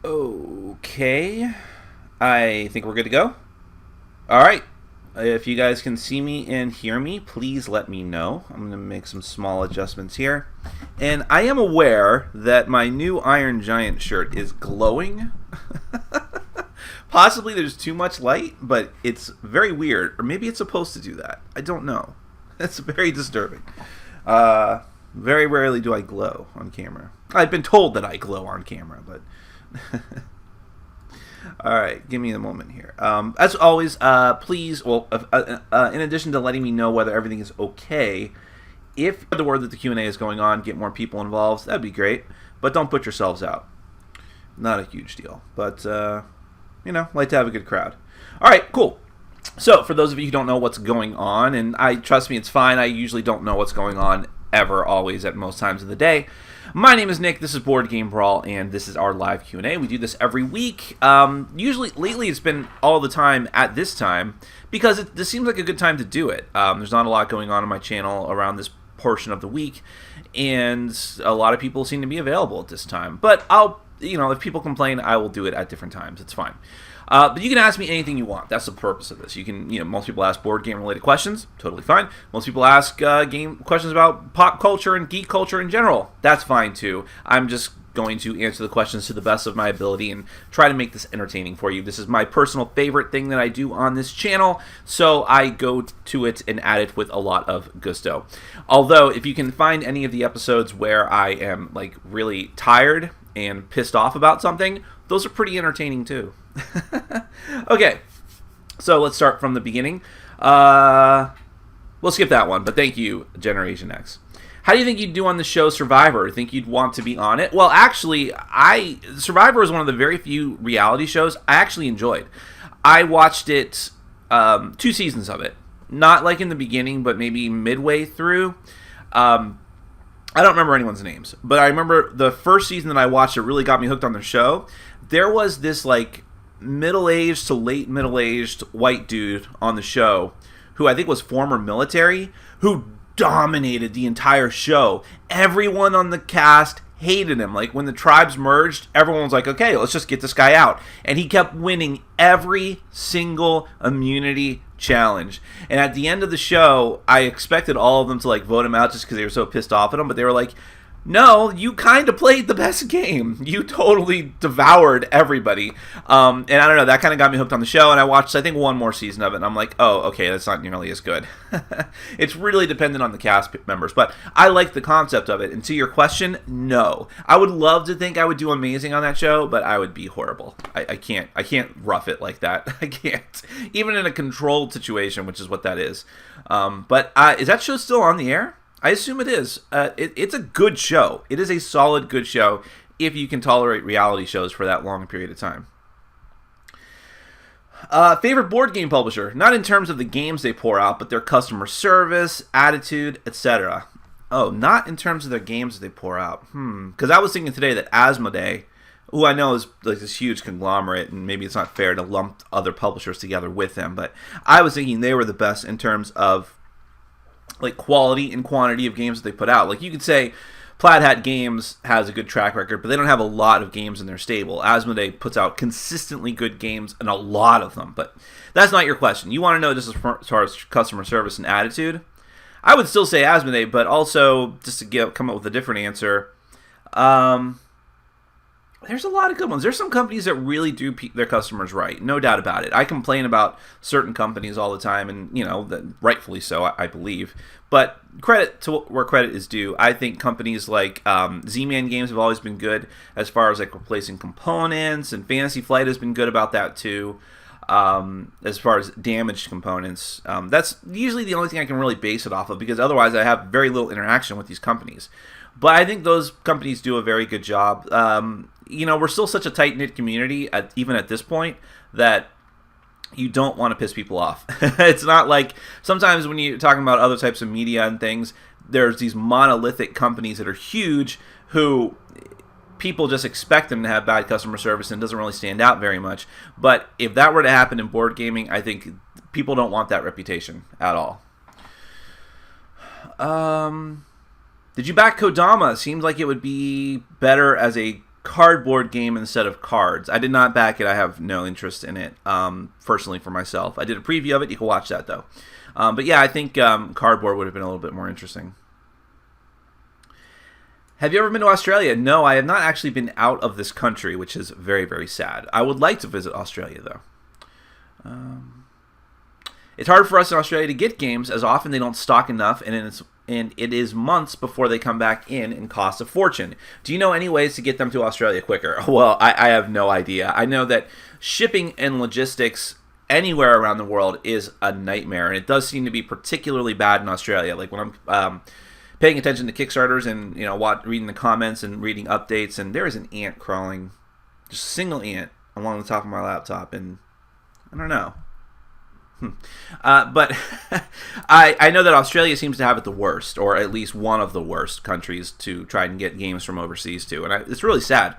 Okay, I think we're good to go. All right, if you guys can see me and hear me, please let me know. I'm going to make some small adjustments here. And I am aware that my new Iron Giant shirt is glowing. Possibly there's too much light, but it's very weird. Or maybe it's supposed to do that. I don't know. It's very disturbing. Very rarely do I glow on camera. I've been told that I glow on camera, but... All right, give me a moment here. As always, please, in addition to letting me know whether everything is okay, if you're the word that the Q&A is going on, get more people involved, that'd be great. But don't put yourselves out. Not a huge deal, but, like to have a good crowd. All right, cool. So, for those of you who don't know what's going on, and trust me, it's fine. I usually don't know what's going on ever, always, at most times of the day. My name is Nick, this is Board Game Brawl, and this is our live Q&A. We do this every week. Usually, lately it's been all the time at this time, because this seems like a good time to do it. There's not a lot going on my channel around this portion of the week, and a lot of people seem to be available at this time. But if people complain, I will do it at different times. It's fine. But you can ask me anything you want. That's the purpose of this. You can, most people ask board game related questions. Totally fine. Most people ask game questions about pop culture and geek culture in general. That's fine too. I'm just going to answer the questions to the best of my ability and try to make this entertaining for you. This is my personal favorite thing that I do on this channel, so I go to it and add it with a lot of gusto. Although, if you can find any of the episodes where I am really tired and pissed off about something, those are pretty entertaining too. Okay, so let's start from the beginning. We'll skip that one, but thank you, Generation X. How do you think you'd do on the show Survivor? Think you'd want to be on it? Well, actually, Survivor is one of the very few reality shows I actually enjoyed. I watched it, 2 seasons of it. Not in the beginning, but maybe midway through. I don't remember anyone's names, but I remember the first season that I watched, it really got me hooked on the show. There was this, middle-aged to late middle-aged white dude on the show who I think was former military, who dominated the entire show. Everyone on the cast hated him. When the tribes merged, everyone was like, okay, let's just get this guy out. And he kept winning every single immunity challenge. And at the end of the show, I expected all of them to vote him out just because they were so pissed off at him, but they were like, no, you kind of played the best game. You totally devoured everybody. And I don't know, that kind of got me hooked on the show, and I watched, I think, one more season of it, and I'm like, oh, okay, that's not nearly as good. It's really dependent on the cast members, but I like the concept of it. And to your question, no. I would love to think I would do amazing on that show, but I would be horrible. I can't rough it like that. I can't. Even in a controlled situation, which is what that is. But is that show still on the air? I assume it is. It's a good show. It is a solid, good show if you can tolerate reality shows for that long period of time. Favorite board game publisher? Not in terms of the games they pour out, but their customer service, attitude, etc. Oh, not in terms of their games they pour out. Because I was thinking today that Asmodee, who I know is this huge conglomerate, and maybe it's not fair to lump other publishers together with them, but I was thinking they were the best in terms of quality and quantity of games that they put out. You could say Plaid Hat Games has a good track record, but they don't have a lot of games in their stable. Asmodee puts out consistently good games, and a lot of them, but that's not your question. You want to know just as far as customer service and attitude? I would still say Asmodee, but also, just to come up with a different answer, there's a lot of good ones. There's some companies that really do their customers right, no doubt about it. I complain about certain companies all the time, and that rightfully so, I believe. But credit to where credit is due. I think companies like Z-Man Games have always been good as far as replacing components, and Fantasy Flight has been good about that too. As far as damaged components, that's usually the only thing I can really base it off of, because otherwise I have very little interaction with these companies. But I think those companies do a very good job. We're still such a tight-knit community, even at this point, that you don't want to piss people off. It's not like sometimes when you're talking about other types of media and things, there's these monolithic companies that are huge who people just expect them to have bad customer service and it doesn't really stand out very much. But if that were to happen in board gaming, I think people don't want that reputation at all. Did you back Kodama? Seems like it would be better as a cardboard game instead of cards. I did not back it. I have no interest in it, personally, for myself. I did a preview of it. You can watch that, though. But yeah, I think cardboard would have been a little bit more interesting. Have you ever been to Australia? No, I have not actually been out of this country, which is very, very sad. I would like to visit Australia, though. It's hard for us in Australia to get games, as often they don't stock enough, and it is months before they come back in and cost a fortune. Do you know any ways to get them to Australia quicker? Well, I have no idea. I know that shipping and logistics anywhere around the world is a nightmare, and it does seem to be particularly bad in Australia. Like when I'm paying attention to Kickstarters and reading the comments and reading updates, and there is an ant crawling, just a single ant along the top of my laptop, and I don't know. But I know that Australia seems to have it the worst, or at least one of the worst countries to try and get games from overseas to, and it's really sad.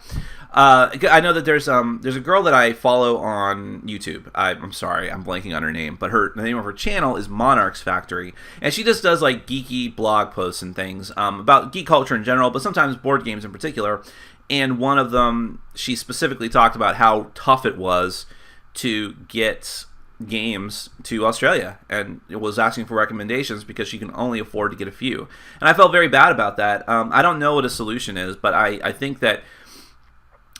I know that there's a girl that I follow on YouTube. I'm sorry, I'm blanking on her name, but the name of her channel is Monarch's Factory, and she just does like geeky blog posts and things about geek culture in general, but sometimes board games in particular. And one of them, she specifically talked about how tough it was to get games to Australia, and it was asking for recommendations because she can only afford to get a few. And I felt very bad about that. I don't know what a solution is, but I think that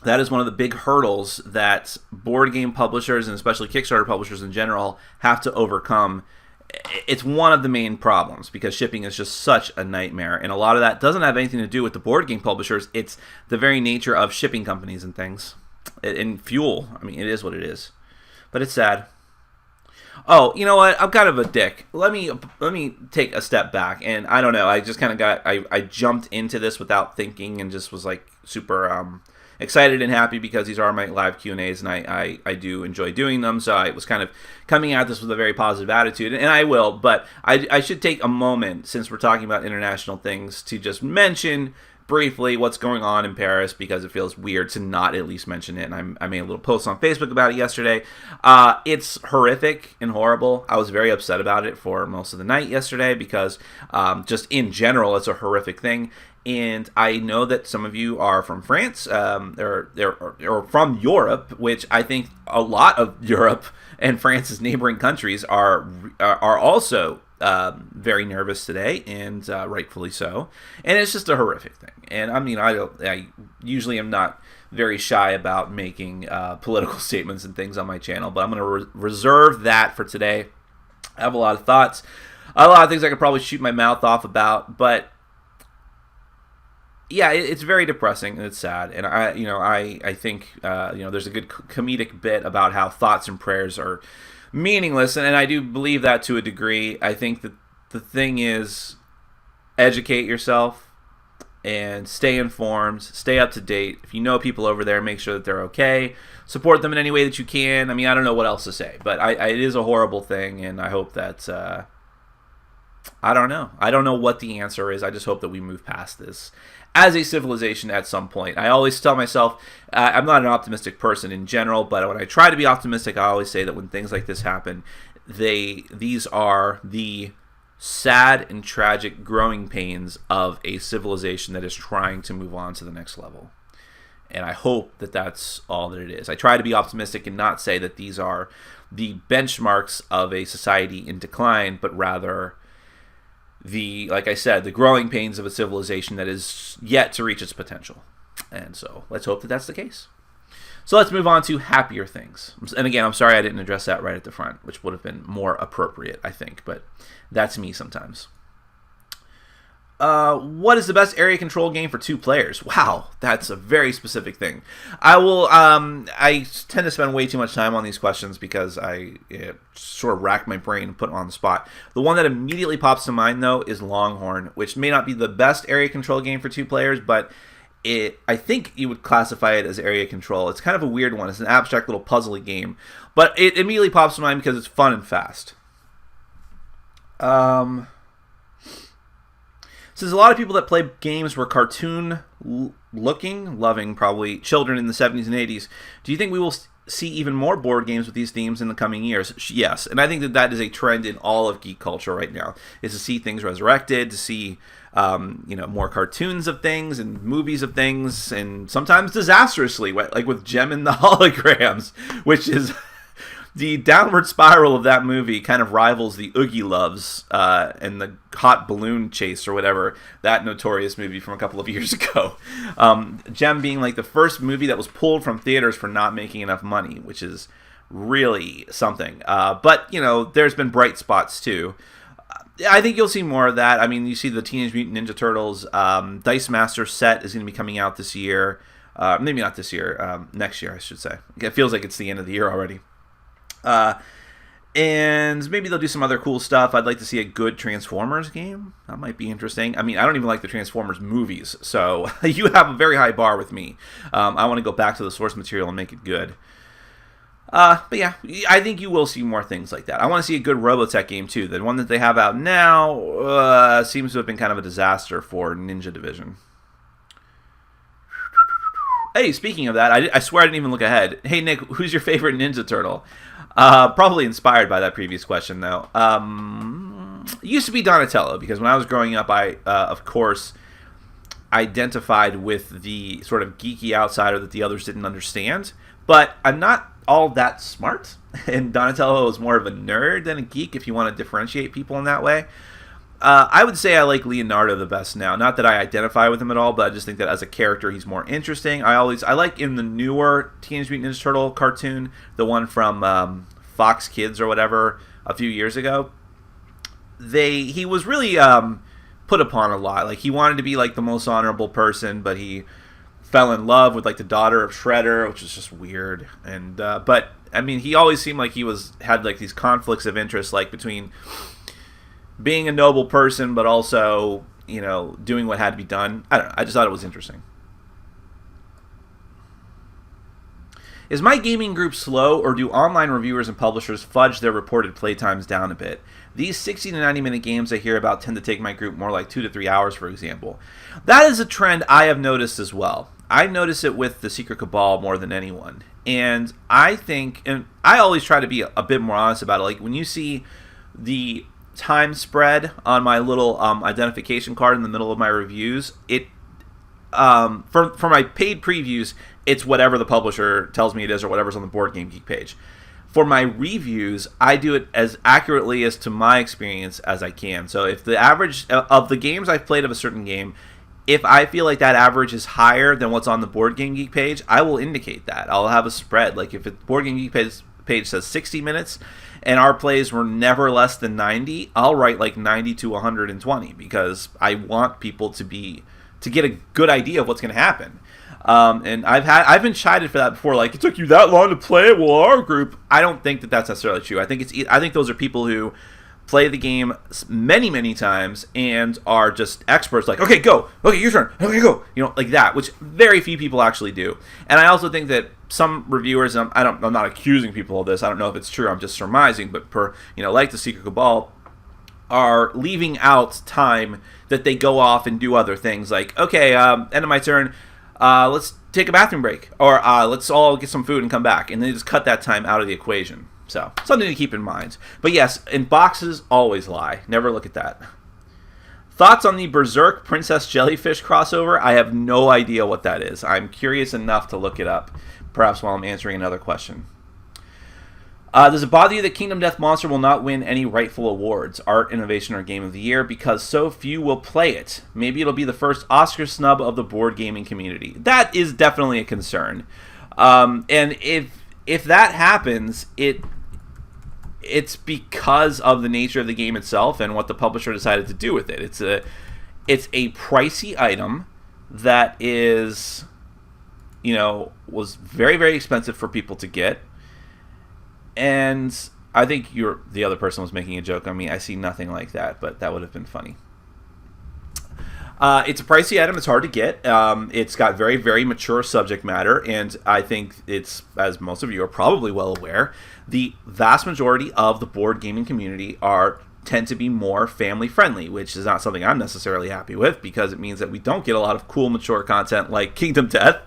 is one of the big hurdles that board game publishers, and especially Kickstarter publishers in general, have to overcome. It's one of the main problems because shipping is just such a nightmare, and a lot of that doesn't have anything to do with the board game publishers. It's the very nature of shipping companies and things. And fuel, I mean, it is what it is. But it's sad. Oh, you know what? I'm kind of a dick. Let me take a step back, and I don't know. I just kind of I jumped into this without thinking, and just was like super excited and happy because these are my live Q&As, and I do enjoy doing them. So I was kind of coming at this with a very positive attitude, and I will. But I should take a moment, since we're talking about international things, to just mention briefly what's going on in Paris, because it feels weird to not at least mention it. And I made a little post on Facebook about it yesterday. It's horrific and horrible. I was very upset about it for most of the night yesterday because just in general, it's a horrific thing. And I know that some of you are from France, or from Europe, which I think a lot of Europe and France's neighboring countries are also very nervous today, and rightfully so. And it's just a horrific thing. And I mean, I usually am not very shy about making political statements and things on my channel, but I'm going to reserve that for today. I have a lot of thoughts, a lot of things I could probably shoot my mouth off about, but yeah, it's very depressing and it's sad. And I think there's a good comedic bit about how thoughts and prayers are meaningless, and I do believe that to a degree. I think that the thing is, educate yourself and stay informed, stay up to date. If you know people over there, make sure that they're okay. Support them in any way that you can. I mean, I don't know what else to say, but it is a horrible thing, and I hope that I don't know. I don't know what the answer is. I just hope that we move past this as a civilization at some point. I always tell myself, I'm not an optimistic person in general, but when I try to be optimistic, I always say that when things like this happen, these are the sad and tragic growing pains of a civilization that is trying to move on to the next level. And I hope that that's all that it is. I try to be optimistic and not say that these are the benchmarks of a society in decline, but rather like I said, the growing pains of a civilization that is yet to reach its potential. And so let's hope that that's the case. So let's move on to happier things. And again, I'm sorry I didn't address that right at the front, which would have been more appropriate, I think. But that's me sometimes. What is the best area control game for 2 players? Wow, that's a very specific thing. I tend to spend way too much time on these questions because I sort of rack my brain and put them on the spot. The one that immediately pops to mind, though, is Longhorn, which may not be the best area control game for 2 players, but I think you would classify it as area control. It's kind of a weird one. It's an abstract little puzzly game, but it immediately pops to mind because it's fun and fast. Since a lot of people that play games were cartoon-looking, loving probably children in the 70s and 80s, do you think we will see even more board games with these themes in the coming years? Yes, and I think that is a trend in all of geek culture right now, is to see things resurrected, to see more cartoons of things and movies of things, and sometimes disastrously, like with Gem and the Holograms, which is the downward spiral of that movie kind of rivals the Oogie Loves and the Hot Balloon Chase or whatever, that notorious movie from a couple of years ago. Gem being like the first movie that was pulled from theaters for not making enough money, which is really something. But, there's been bright spots too. I think you'll see more of that. I mean, you see the Teenage Mutant Ninja Turtles Dice Master set is going to be coming out this year. Maybe not this year, next year, I should say. It feels like it's the end of the year already. And maybe they'll do some other cool stuff. I'd like to see a good Transformers game. That might be interesting. I mean, I don't even like the Transformers movies, so you have a very high bar with me. I want to go back to the source material and make it good. But yeah, I think you will see more things like that. I want to see a good Robotech game too. The one that they have out now seems to have been kind of a disaster for Ninja Division. Hey, speaking of that, I swear I didn't even look ahead. Hey, Nick, who's your favorite Ninja Turtle? Probably inspired by that previous question, though. It used to be Donatello, because when I was growing up, I, of course, identified with the sort of geeky outsider that the others didn't understand. But I'm not all that smart, and Donatello is more of a nerd than a geek, if you want to differentiate people in that way. I would say I like Leonardo the best now. Not that I identify with him at all, but I just think that as a character, he's more interesting. I like in the newer Teenage Mutant Ninja Turtle cartoon, the one from Fox Kids or whatever a few years ago. He was really put upon a lot. Like, he wanted to be like the most honorable person, but he fell in love with like the daughter of Shredder, which is just weird. And but I mean, he always seemed like he had like these conflicts of interest, like between being a noble person, but also, doing what had to be done. I don't know. I just thought it was interesting. Is my gaming group slow, or do online reviewers and publishers fudge their reported playtimes down a bit? These 60 to 90 minute games I hear about tend to take my group more like 2 to 3 hours, for example. That is a trend I have noticed as well. I notice it with the Secret Cabal more than anyone. And I think, and I always try to be a bit more honest about it, like when you see the time spread on my little identification card in the middle of my reviews, it for my paid previews, it's whatever the publisher tells me it is or whatever's on the Board Game Geek page. For my reviews, I do it as accurately as to my experience as I can. So if the average of the games I've played of a certain game, if I feel like that average is higher than what's on the Board Game Geek page, I will indicate that. I'll have a spread. Like if the Board Game Geek page says 60 minutes and our plays were never less than 90, I'll write like 90 to 120 because I want people to get a good idea of what's going to happen. And I've been chided for that before. Like, it took you that long to play it. Well, our group, I don't think that that's necessarily true. I think those are people who play the game many, many times and are just experts. Like, okay, go. Okay, your turn. Okay, go. Like that, which very few people actually do. And I also think that some reviewers, I'm not accusing people of this. I don't know if it's true. I'm just surmising. But like the Secret Cabal, are leaving out time that they go off and do other things. Like, okay, end of my turn. Let's take a bathroom break, or let's all get some food and come back, and they just cut that time out of the equation. So, something to keep in mind. But yes, in boxes, always lie. Never look at that. Thoughts on the Berserk Princess Jellyfish crossover? I have no idea what that is. I'm curious enough to look it up, perhaps while I'm answering another question. Does it bother you that Kingdom Death Monster will not win any rightful awards, Art, Innovation, or Game of the Year, because so few will play it? Maybe it'll be the first Oscar snub of the board gaming community. That is definitely a concern. And if that happens, it's because of the nature of the game itself and what the publisher decided to do with it. It's a pricey item that is, was very, very expensive for people to get. And I think the other person was making a joke on me. I see nothing like that, but that would have been funny. It's a pricey item. It's hard to get. It's got very, very mature subject matter, and I think it's, as most of you are probably well aware, the vast majority of the board gaming community tend to be more family friendly, which is not something I'm necessarily happy with because it means that we don't get a lot of cool, mature content like Kingdom Death.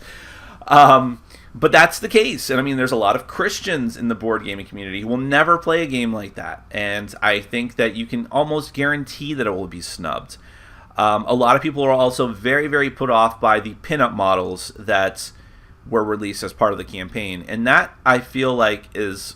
But that's the case. And I mean, there's a lot of Christians in the board gaming community who will never play a game like that. And I think that you can almost guarantee that it will be snubbed. A lot of people are also very, very put off by the pinup models that were released as part of the campaign. And that, I feel like, is...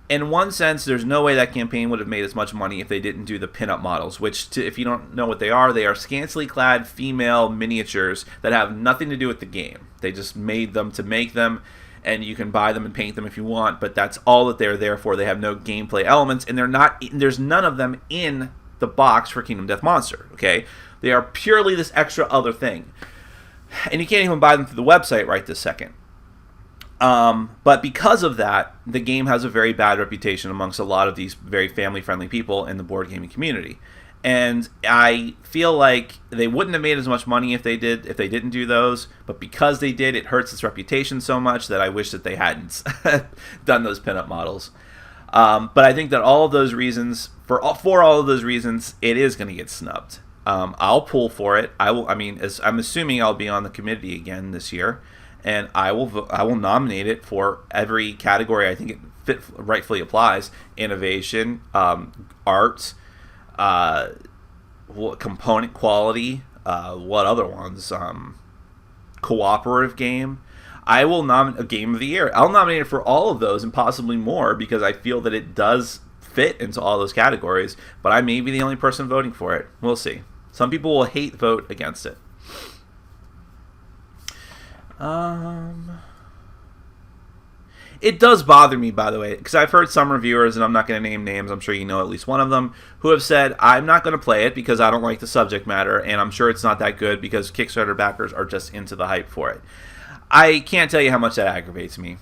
In one sense, there's no way that campaign would have made as much money if they didn't do the pinup models, which, if you don't know what they are scantily clad female miniatures that have nothing to do with the game. They just made them to make them, and you can buy them and paint them if you want, but that's all that they're there for. They have no gameplay elements, and there's none of them in the box for Kingdom Death Monster, okay? They are purely this extra other thing. And you can't even buy them through the website right this second. But because of that, the game has a very bad reputation amongst a lot of these very family-friendly people in the board gaming community. And I feel like they wouldn't have made as much money if they didn't do those. But because they did, it hurts its reputation so much that I wish that they hadn't done those pinup models. But I think that all of those reasons, for all of those reasons, it is going to get snubbed. I'll pull for it. I'm assuming I'll be on the committee again this year. And I will nominate it for every category I think it rightfully applies: innovation, art, component quality, what other ones? Cooperative game. I will nominate a game of the year. I'll nominate it for all of those and possibly more because I feel that it does fit into all those categories. But I may be the only person voting for it. We'll see. Some people will hate vote against it. It does bother me, by the way, because I've heard some reviewers, and I'm not going to name names, I'm sure you know at least one of them, who have said, I'm not going to play it because I don't like the subject matter, and I'm sure it's not that good because Kickstarter backers are just into the hype for it. I can't tell you how much that aggravates me.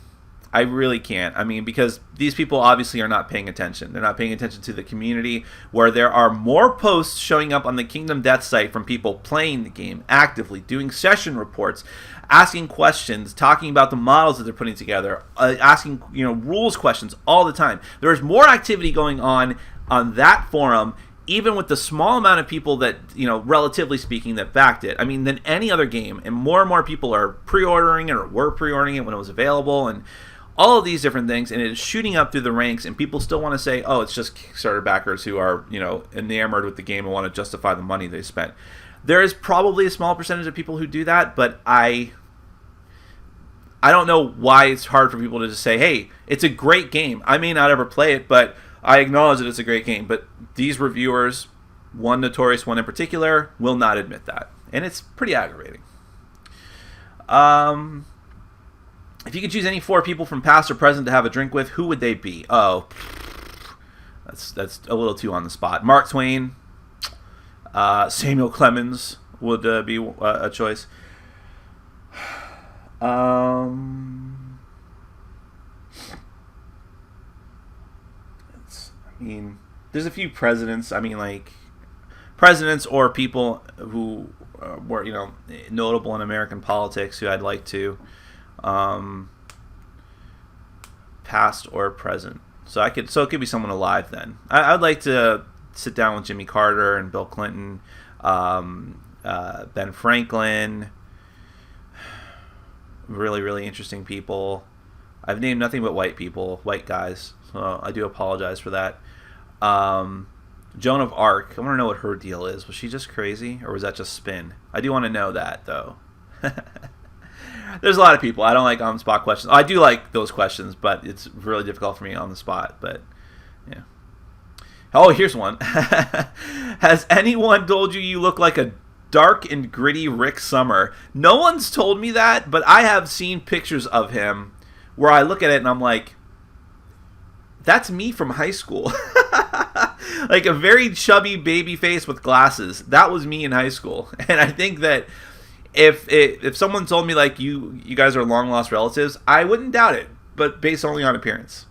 I really can't. I mean, because these people obviously are not paying attention. They're not paying attention to the community, where there are more posts showing up on the Kingdom Death site from people playing the game actively, doing session reports, asking questions, talking about the models that they're putting together, asking rules questions all the time. There's more activity going on that forum, even with the small amount of people that, relatively speaking, that backed it. I mean, than any other game. And more people are pre-ordering it or were pre-ordering it when it was available, and all of these different things, and it is shooting up through the ranks, and people still want to say, oh, it's just Kickstarter backers who are, enamored with the game and want to justify the money they spent. There is probably a small percentage of people who do that, but I don't know why it's hard for people to just say, hey, it's a great game. I may not ever play it, but I acknowledge that it's a great game. But these reviewers, one notorious one in particular, will not admit that. And it's pretty aggravating. If you could choose any 4 people from past or present to have a drink with, who would they be? Oh, that's a little too on the spot. Mark Twain, Samuel Clemens would be a choice. There's a few presidents. Presidents or people who were, notable in American politics who I'd like to, past or present. So it could be someone alive then. I'd like to sit down with Jimmy Carter and Bill Clinton, Ben Franklin. Really, really interesting people. I've named nothing but white people, white guys, so I do apologize for that. Joan of Arc, I want to know what her deal is. Was she just crazy, or was that just spin? I do want to know that, though. There's a lot of people. I don't like on-the-spot questions. I do like those questions, but it's really difficult for me on the spot. But, yeah. Oh, here's one. Has anyone told you look like a dark and gritty Rick Sommer? No one's told me that, but I have seen pictures of him where I look at it and I'm like, that's me from high school. Like a very chubby baby face with glasses. That was me in high school. And I think that if someone told me like you guys are long lost relatives, I wouldn't doubt it, but based only on appearance.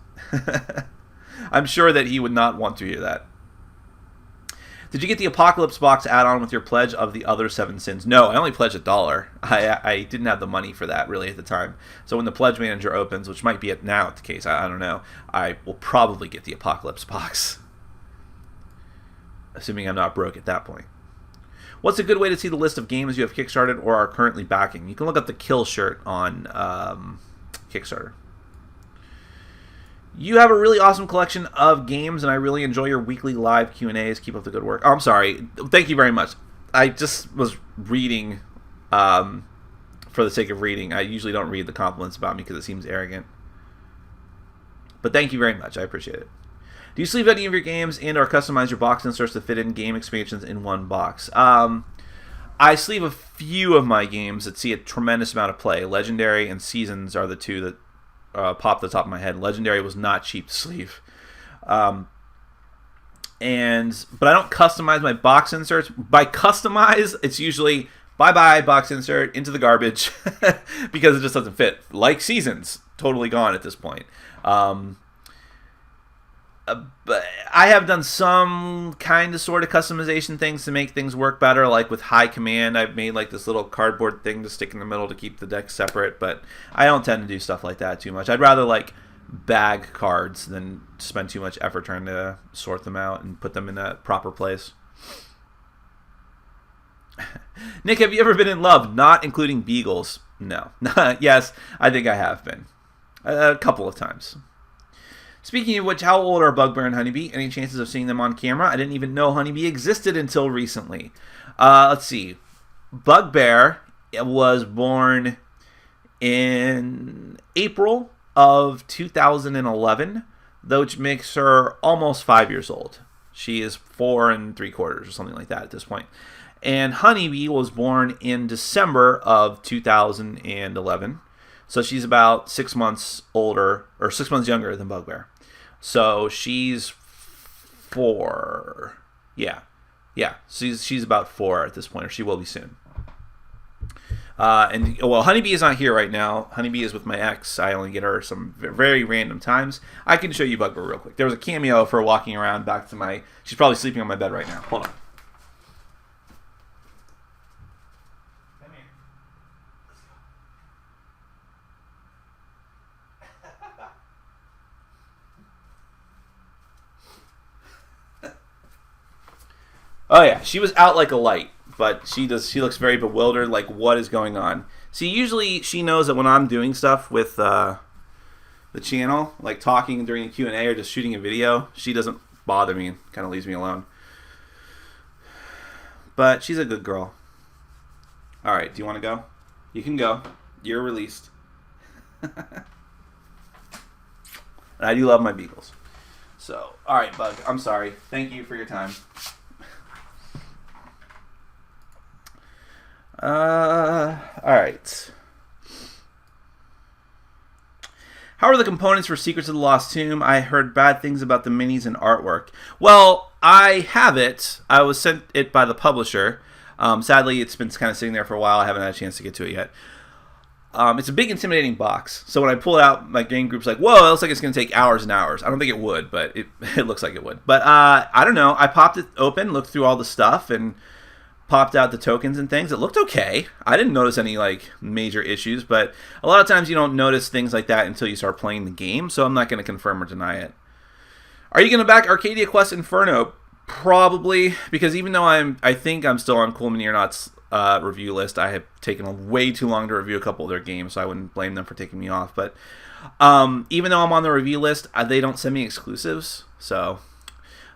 I'm sure that he would not want to hear that. Did you get the Apocalypse box add-on with your pledge of the other 7 sins? No, I only pledged $1. I didn't have the money for that really at the time. So when the pledge manager opens, which might be now the case, I don't know, I will probably get the Apocalypse box. Assuming I'm not broke at that point. What's a good way to see the list of games you have kickstarted or are currently backing? You can look up the Kill shirt on Kickstarter. You have a really awesome collection of games, and I really enjoy your weekly live Q&As. Keep up the good work. Oh, I'm sorry. Thank you very much. I just was reading for the sake of reading. I usually don't read the compliments about me because it seems arrogant. But thank you very much. I appreciate it. Do you sleeve any of your games and or customize your box inserts to fit in game expansions in one box? I sleeve a few of my games that see a tremendous amount of play. Legendary and Seasons are the two that pop the top of my head. Legendary was not cheap to sleeve. But I don't customize my box inserts. By customize, it's usually bye-bye box insert into the garbage because it just doesn't fit. Like Seasons, totally gone at this point. But I have done some kind of sort of customization things to make things work better. Like with High Command, I've made like this little cardboard thing to stick in the middle to keep the deck separate. But I don't tend to do stuff like that too much. I'd rather like bag cards than spend too much effort trying to sort them out and put them in a proper place. Nick, have you ever been in love? Not including beagles. No. Yes, I think I have been. A couple of times. Speaking of which, how old are Bugbear and Honeybee? Any chances of seeing them on camera? I didn't even know Honeybee existed until recently. Let's see. Bugbear was born in April of 2011, which makes her almost 5 years old. She is 4 3/4 or something like that at this point. And Honeybee was born in December of 2011. So she's about 6 months older, or 6 months younger than Bugbear. So she's 4. Yeah. She's about 4 at this point, or she will be soon. Honeybee is not here right now. Honeybee is with my ex. I only get her some very random times. I can show you Bugbear real quick. There was a cameo of her walking around back to my... She's probably sleeping on my bed right now. Hold on. Oh yeah, she was out like a light, but she looks very bewildered, like what is going on. See, usually she knows that when I'm doing stuff with the channel, like talking during a Q&A or just shooting a video, she doesn't bother me and kind of leaves me alone. But she's a good girl. All right, do you want to go? You can go. You're released. And I do love my beagles. So, all right, Bug, I'm sorry. Thank you for your time. Alright. How are the components for Secrets of the Lost Tomb? I heard bad things about the minis and artwork. Well, I have it. I was sent it by the publisher. Sadly, it's been kind of sitting there for a while. I haven't had a chance to get to it yet. It's a big, intimidating box. So when I pull it out, my game group's like, whoa, it looks like it's going to take hours and hours. I don't think it would, but it looks like it would. But I don't know. I popped it open, looked through all the stuff, and popped out the tokens and things. It looked okay. I didn't notice any like major issues, but a lot of times you don't notice things like that until you start playing the game, so I'm not going to confirm or deny it. Are you going to back Arcadia Quest Inferno? Probably, because even though I think I'm still on Cool Mini or Not's review list, I have taken way too long to review a couple of their games, so I wouldn't blame them for taking me off. But even though I'm on the review list, they don't send me exclusives, so...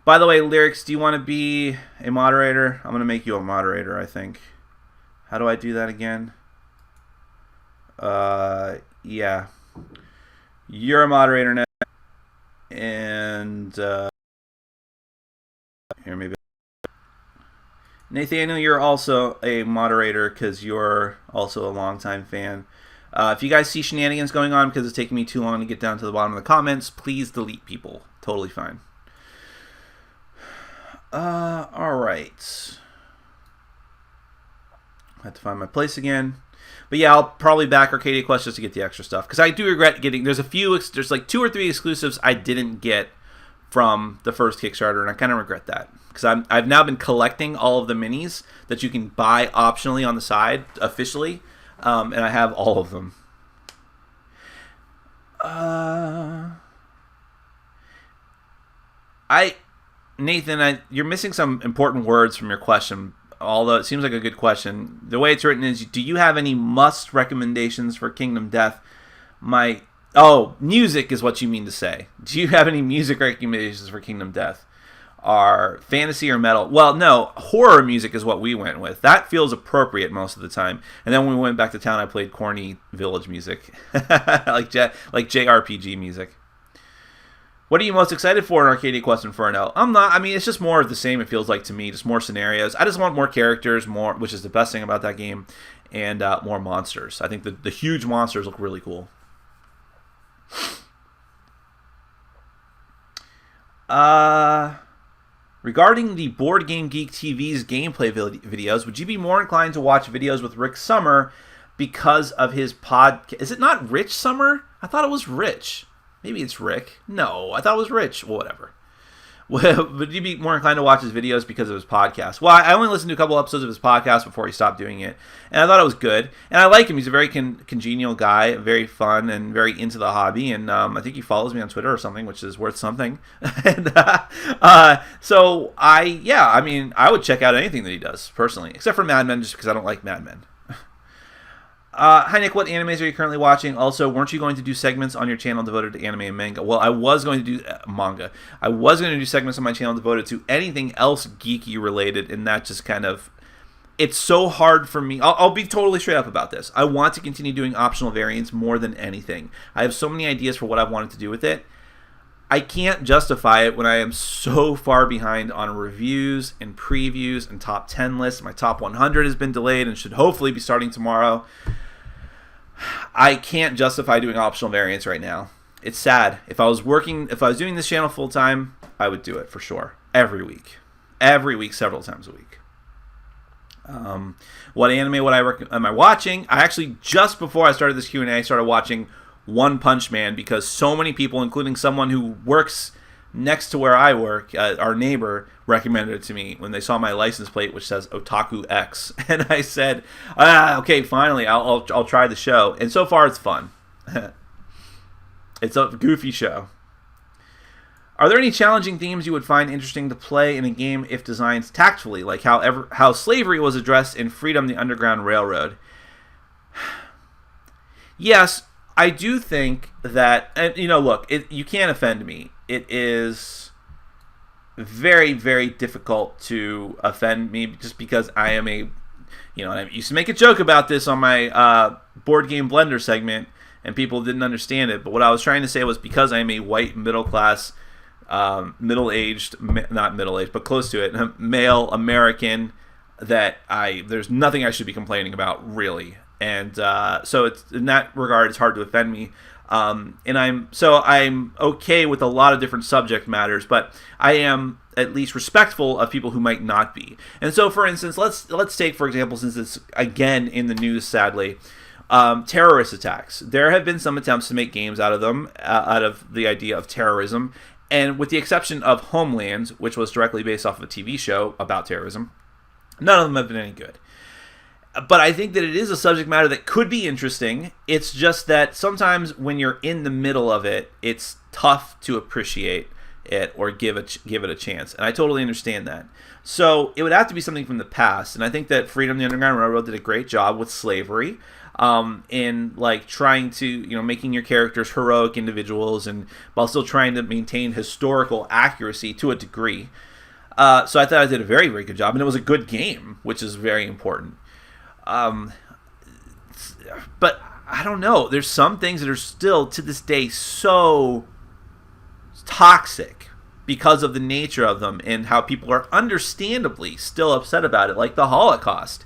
By the way, Lyrics, do you want to be a moderator? I'm going to make you a moderator, I think. How do I do that again? Yeah. You're a moderator now. And, here, maybe. Nathaniel, you're also a moderator because you're also a longtime fan. If you guys see shenanigans going on because it's taking me too long to get down to the bottom of the comments, please delete people. Totally fine. Alright. I have to find my place again. But yeah, I'll probably back Arcadia Quest just to get the extra stuff. Because I do regret getting... There's like 2 or 3 exclusives I didn't get from the first Kickstarter, and I kind of regret that. Because I've now been collecting all of the minis that you can buy optionally on the side, officially. And I have all of them. Nathan, you're missing some important words from your question. although it seems like a good question. The way it's written is, do you have any must recommendations for Kingdom Death? Music is what you mean to say. Do you have any music recommendations for Kingdom Death? Are fantasy or metal? Well, no, horror music is what we went with. That feels appropriate most of the time. And then when we went back to town, I played corny village music, like JRPG music. What are you most excited for in Arcadia Quest Inferno? I'm not. I mean, it's just more of the same, it feels like to me. Just more scenarios. I just want more characters, which is the best thing about that game, and more monsters. I think the huge monsters look really cool. Regarding the Board Game Geek TV's gameplay videos, would you be more inclined to watch videos with Rick Sommer because of his podcast? Is it not Rich Sommer? I thought it was Rich. Maybe it's Rick. No, I thought it was Rich. Well, whatever. Would you be more inclined to watch his videos because of his podcast? Well, I only listened to a couple episodes of his podcast before he stopped doing it, and I thought it was good. And I like him. He's a very congenial guy, very fun, and very into the hobby. And I think he follows me on Twitter or something, which is worth something. And I would check out anything that he does, personally, except for Mad Men, just because I don't like Mad Men. Hi Nick, what animes are you currently watching? Also, weren't you going to do segments on your channel devoted to anime and manga? Well, I was going to do manga. I was going to do segments on my channel devoted to anything else geeky related, and that just kind of... It's so hard for me. I'll be totally straight up about this. I want to continue doing optional variants more than anything. I have so many ideas for what I've wanted to do with it. I can't justify it when I am so far behind on reviews and previews and top 10 lists. My top 100 has been delayed and should hopefully be starting tomorrow. I can't justify doing optional variants right now. It's sad. If I was doing this channel full time, I would do it for sure. Every week, several times a week. What anime am I watching? I actually, just before I started this Q&A, started watching One Punch Man because so many people, including someone who works next to where I work, our neighbor, recommended it to me when they saw my license plate, which says Otaku X, and I said, "Okay, finally, I'll try the show." And so far, it's fun. It's a goofy show. Are there any challenging themes you would find interesting to play in a game if designed tactfully, like how slavery was addressed in Freedom: The Underground Railroad? Yes, I do think that, and look, you can't offend me. It is very, very difficult to offend me just because I am I used to make a joke about this on my Board Game Blender segment, and people didn't understand it. But what I was trying to say was because I am a white, middle-class, middle-aged, not middle-aged, but close to it, male American, that there's nothing I should be complaining about, really. And so it's, in that regard, it's hard to offend me. And I'm okay with a lot of different subject matters, but I am at least respectful of people who might not be. And so, for instance, let's take, for example, since it's again in the news, sadly, terrorist attacks. There have been some attempts to make games out of them, out of the idea of terrorism, and with the exception of Homeland, which was directly based off of a TV show about terrorism, none of them have been any good. But I think that it is a subject matter that could be interesting. It's just that sometimes when you're in the middle of it, it's tough to appreciate it or give it a chance. And I totally understand that. So it would have to be something from the past. And I think that Freedom: The Underground Railroad did a great job with slavery, in like trying to, making your characters heroic individuals and while still trying to maintain historical accuracy to a degree. So I thought I did a very, very good job. And it was a good game, which is very important. But I don't know. There's some things that are still to this day so toxic because of the nature of them and how people are understandably still upset about it, like the Holocaust.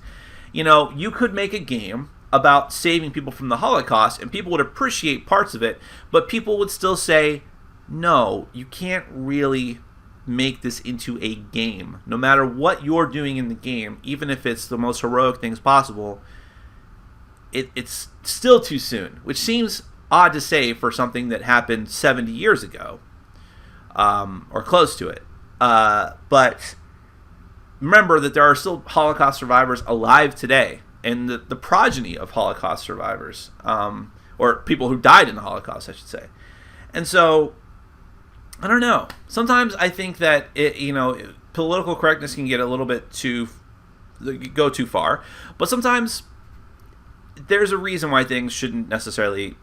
You could make a game about saving people from the Holocaust and people would appreciate parts of it, but people would still say, no, you can't really make this into a game. No matter what you're doing in the game, even if it's the most heroic things possible, it's still too soon, which seems odd to say for something that happened 70 years ago, or close to it. But remember that there are still Holocaust survivors alive today, and the progeny of Holocaust survivors, or people who died in the Holocaust, I should say. And so, I don't know. Sometimes I think that political correctness can get a little bit too go too far. But sometimes there's a reason why things shouldn't necessarily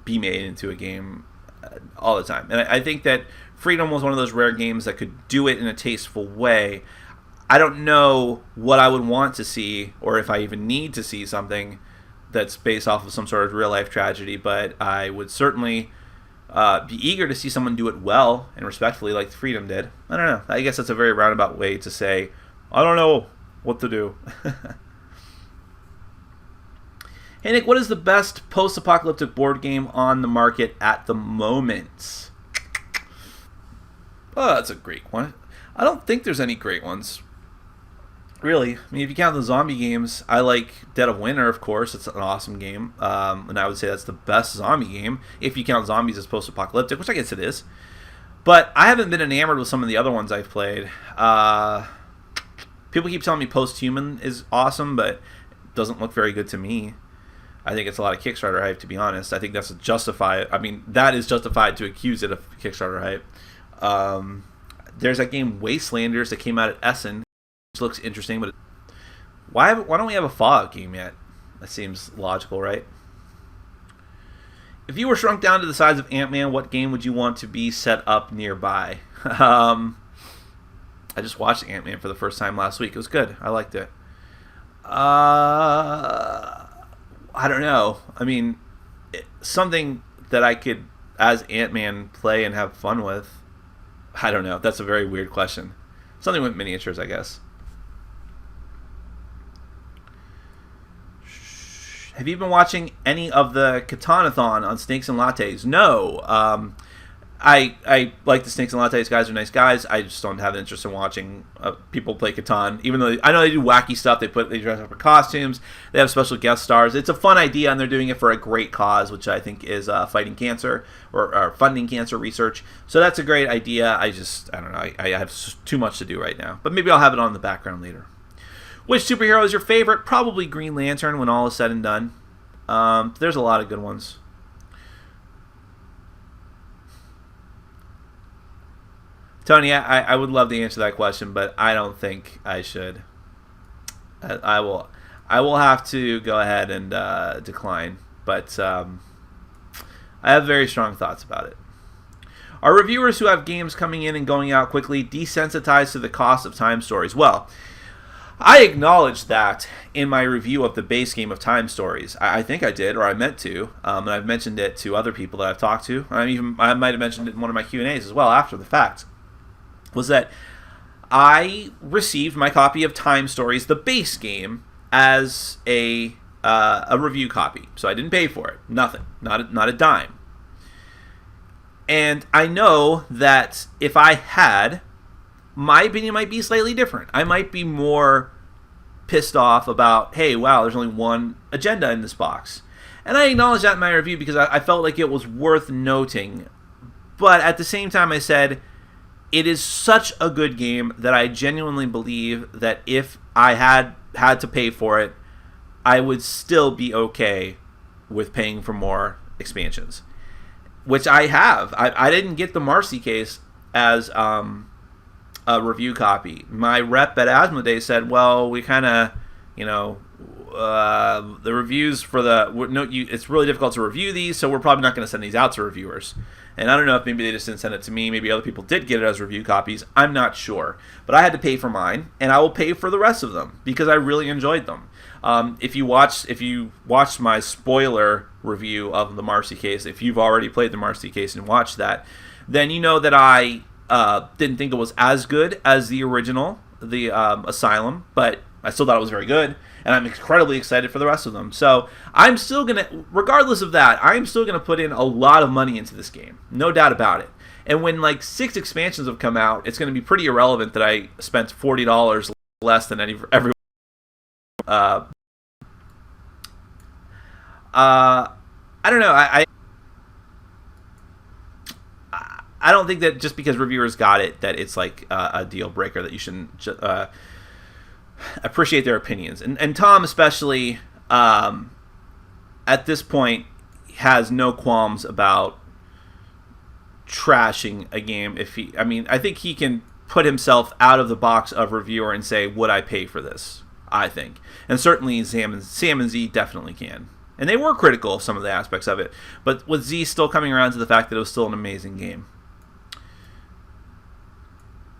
be made into a game all the time. And I think that Freedom was one of those rare games that could do it in a tasteful way. I don't know what I would want to see, or if I even need to see something that's based off of some sort of real-life tragedy, but I would certainly be eager to see someone do it well and respectfully like Freedom did. I don't know. I guess that's a very roundabout way to say, I don't know what to do. Hey, Nick, what is the best post-apocalyptic board game on the market at the moment? Oh, that's a great one. I don't think there's any great ones. Really. I mean, if you count the zombie games, I like Dead of Winter, of course. It's an awesome game. And I would say that's the best zombie game, if you count zombies as post-apocalyptic, which I guess it is. But I haven't been enamored with some of the other ones I've played. People keep telling me Post-Human is awesome, but it doesn't look very good to me. I think it's a lot of Kickstarter hype, to be honest. I think that's justified. I mean, that is justified to accuse it of Kickstarter hype. There's that game Wastelanders that came out at Essen, which looks interesting, but why don't we have a Fallout game yet? That seems logical, right? If you were shrunk down to the size of Ant-Man, what game would you want to be set up nearby? I just watched Ant-Man for the first time last week. It was good. I liked it. I don't know. I mean, something that I could, as Ant-Man, play and have fun with. I don't know. That's a very weird question. Something with miniatures, I guess. Have you been watching any of the Catanathon on Snakes and Lattes? No. I like the Snakes and Lattes guys are nice guys. I just don't have an interest in watching people play Catan. Even though I know they do wacky stuff, they dress up in costumes, they have special guest stars. It's a fun idea, and they're doing it for a great cause, which I think is fighting cancer or funding cancer research. So that's a great idea. I don't know. I have too much to do right now, but maybe I'll have it on in the background later. Which superhero is your favorite? Probably Green Lantern when all is said and done. There's a lot of good ones. Tony, I would love to answer that question, but I don't think I should. I will have to go ahead and decline, but I have very strong thoughts about it. Are reviewers who have games coming in and going out quickly desensitized to the cost of time stories? Well, I acknowledged that in my review of the base game of Time Stories. I think I did, or I meant to, and I've mentioned it to other people that I've talked to. I might have mentioned it in one of my Q&As as well after the fact. Was that I received my copy of Time Stories, the base game, as a review copy. So I didn't pay for it. Nothing. Not a dime. And I know that if I had, my opinion might be slightly different. I might be more pissed off about, hey, wow, there's only one agenda in this box. And I acknowledge that in my review because I felt like it was worth noting. But at the same time, I said, it is such a good game that I genuinely believe that if I had to pay for it, I would still be okay with paying for more expansions. Which I have. I didn't get the Marcy case as a review copy. My rep at Asmodee said, well, we kind of, the reviews for it's really difficult to review these, so we're probably not going to send these out to reviewers. And I don't know if maybe they just didn't send it to me. Maybe other people did get it as review copies. I'm not sure. But I had to pay for mine, and I will pay for the rest of them because I really enjoyed them. If you watched my spoiler review of the Marcy case, if you've already played the Marcy case and watched that, then you know that I didn't think it was as good as the original, the Asylum, but I still thought it was very good, and I'm incredibly excited for the rest of them. So I'm still going to, regardless of that, I'm still going to put in a lot of money into this game. No doubt about it. And when 6 expansions have come out, it's going to be pretty irrelevant that I spent $40 less than everyone. I don't know. I don't think that just because reviewers got it, that it's like a deal breaker, that you shouldn't appreciate their opinions. And Tom especially, at this point, has no qualms about trashing a game. I think he can put himself out of the box of reviewer and say, would I pay for this? I think. And certainly Sam and Z definitely can. And they were critical of some of the aspects of it. But with Z still coming around to the fact that it was still an amazing game.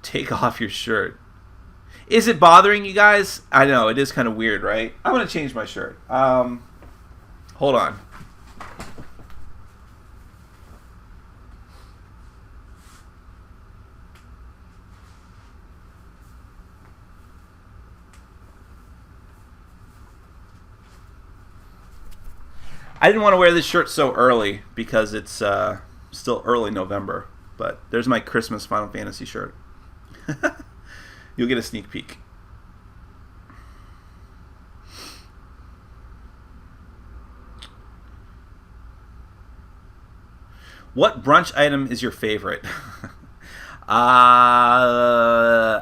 Take off your shirt. Is it bothering you guys? I know, it is kind of weird, right? I'm going to change my shirt. Hold on. I didn't want to wear this shirt so early because it's still early November. But there's my Christmas Final Fantasy shirt. You'll get a sneak peek. What brunch item is your favorite?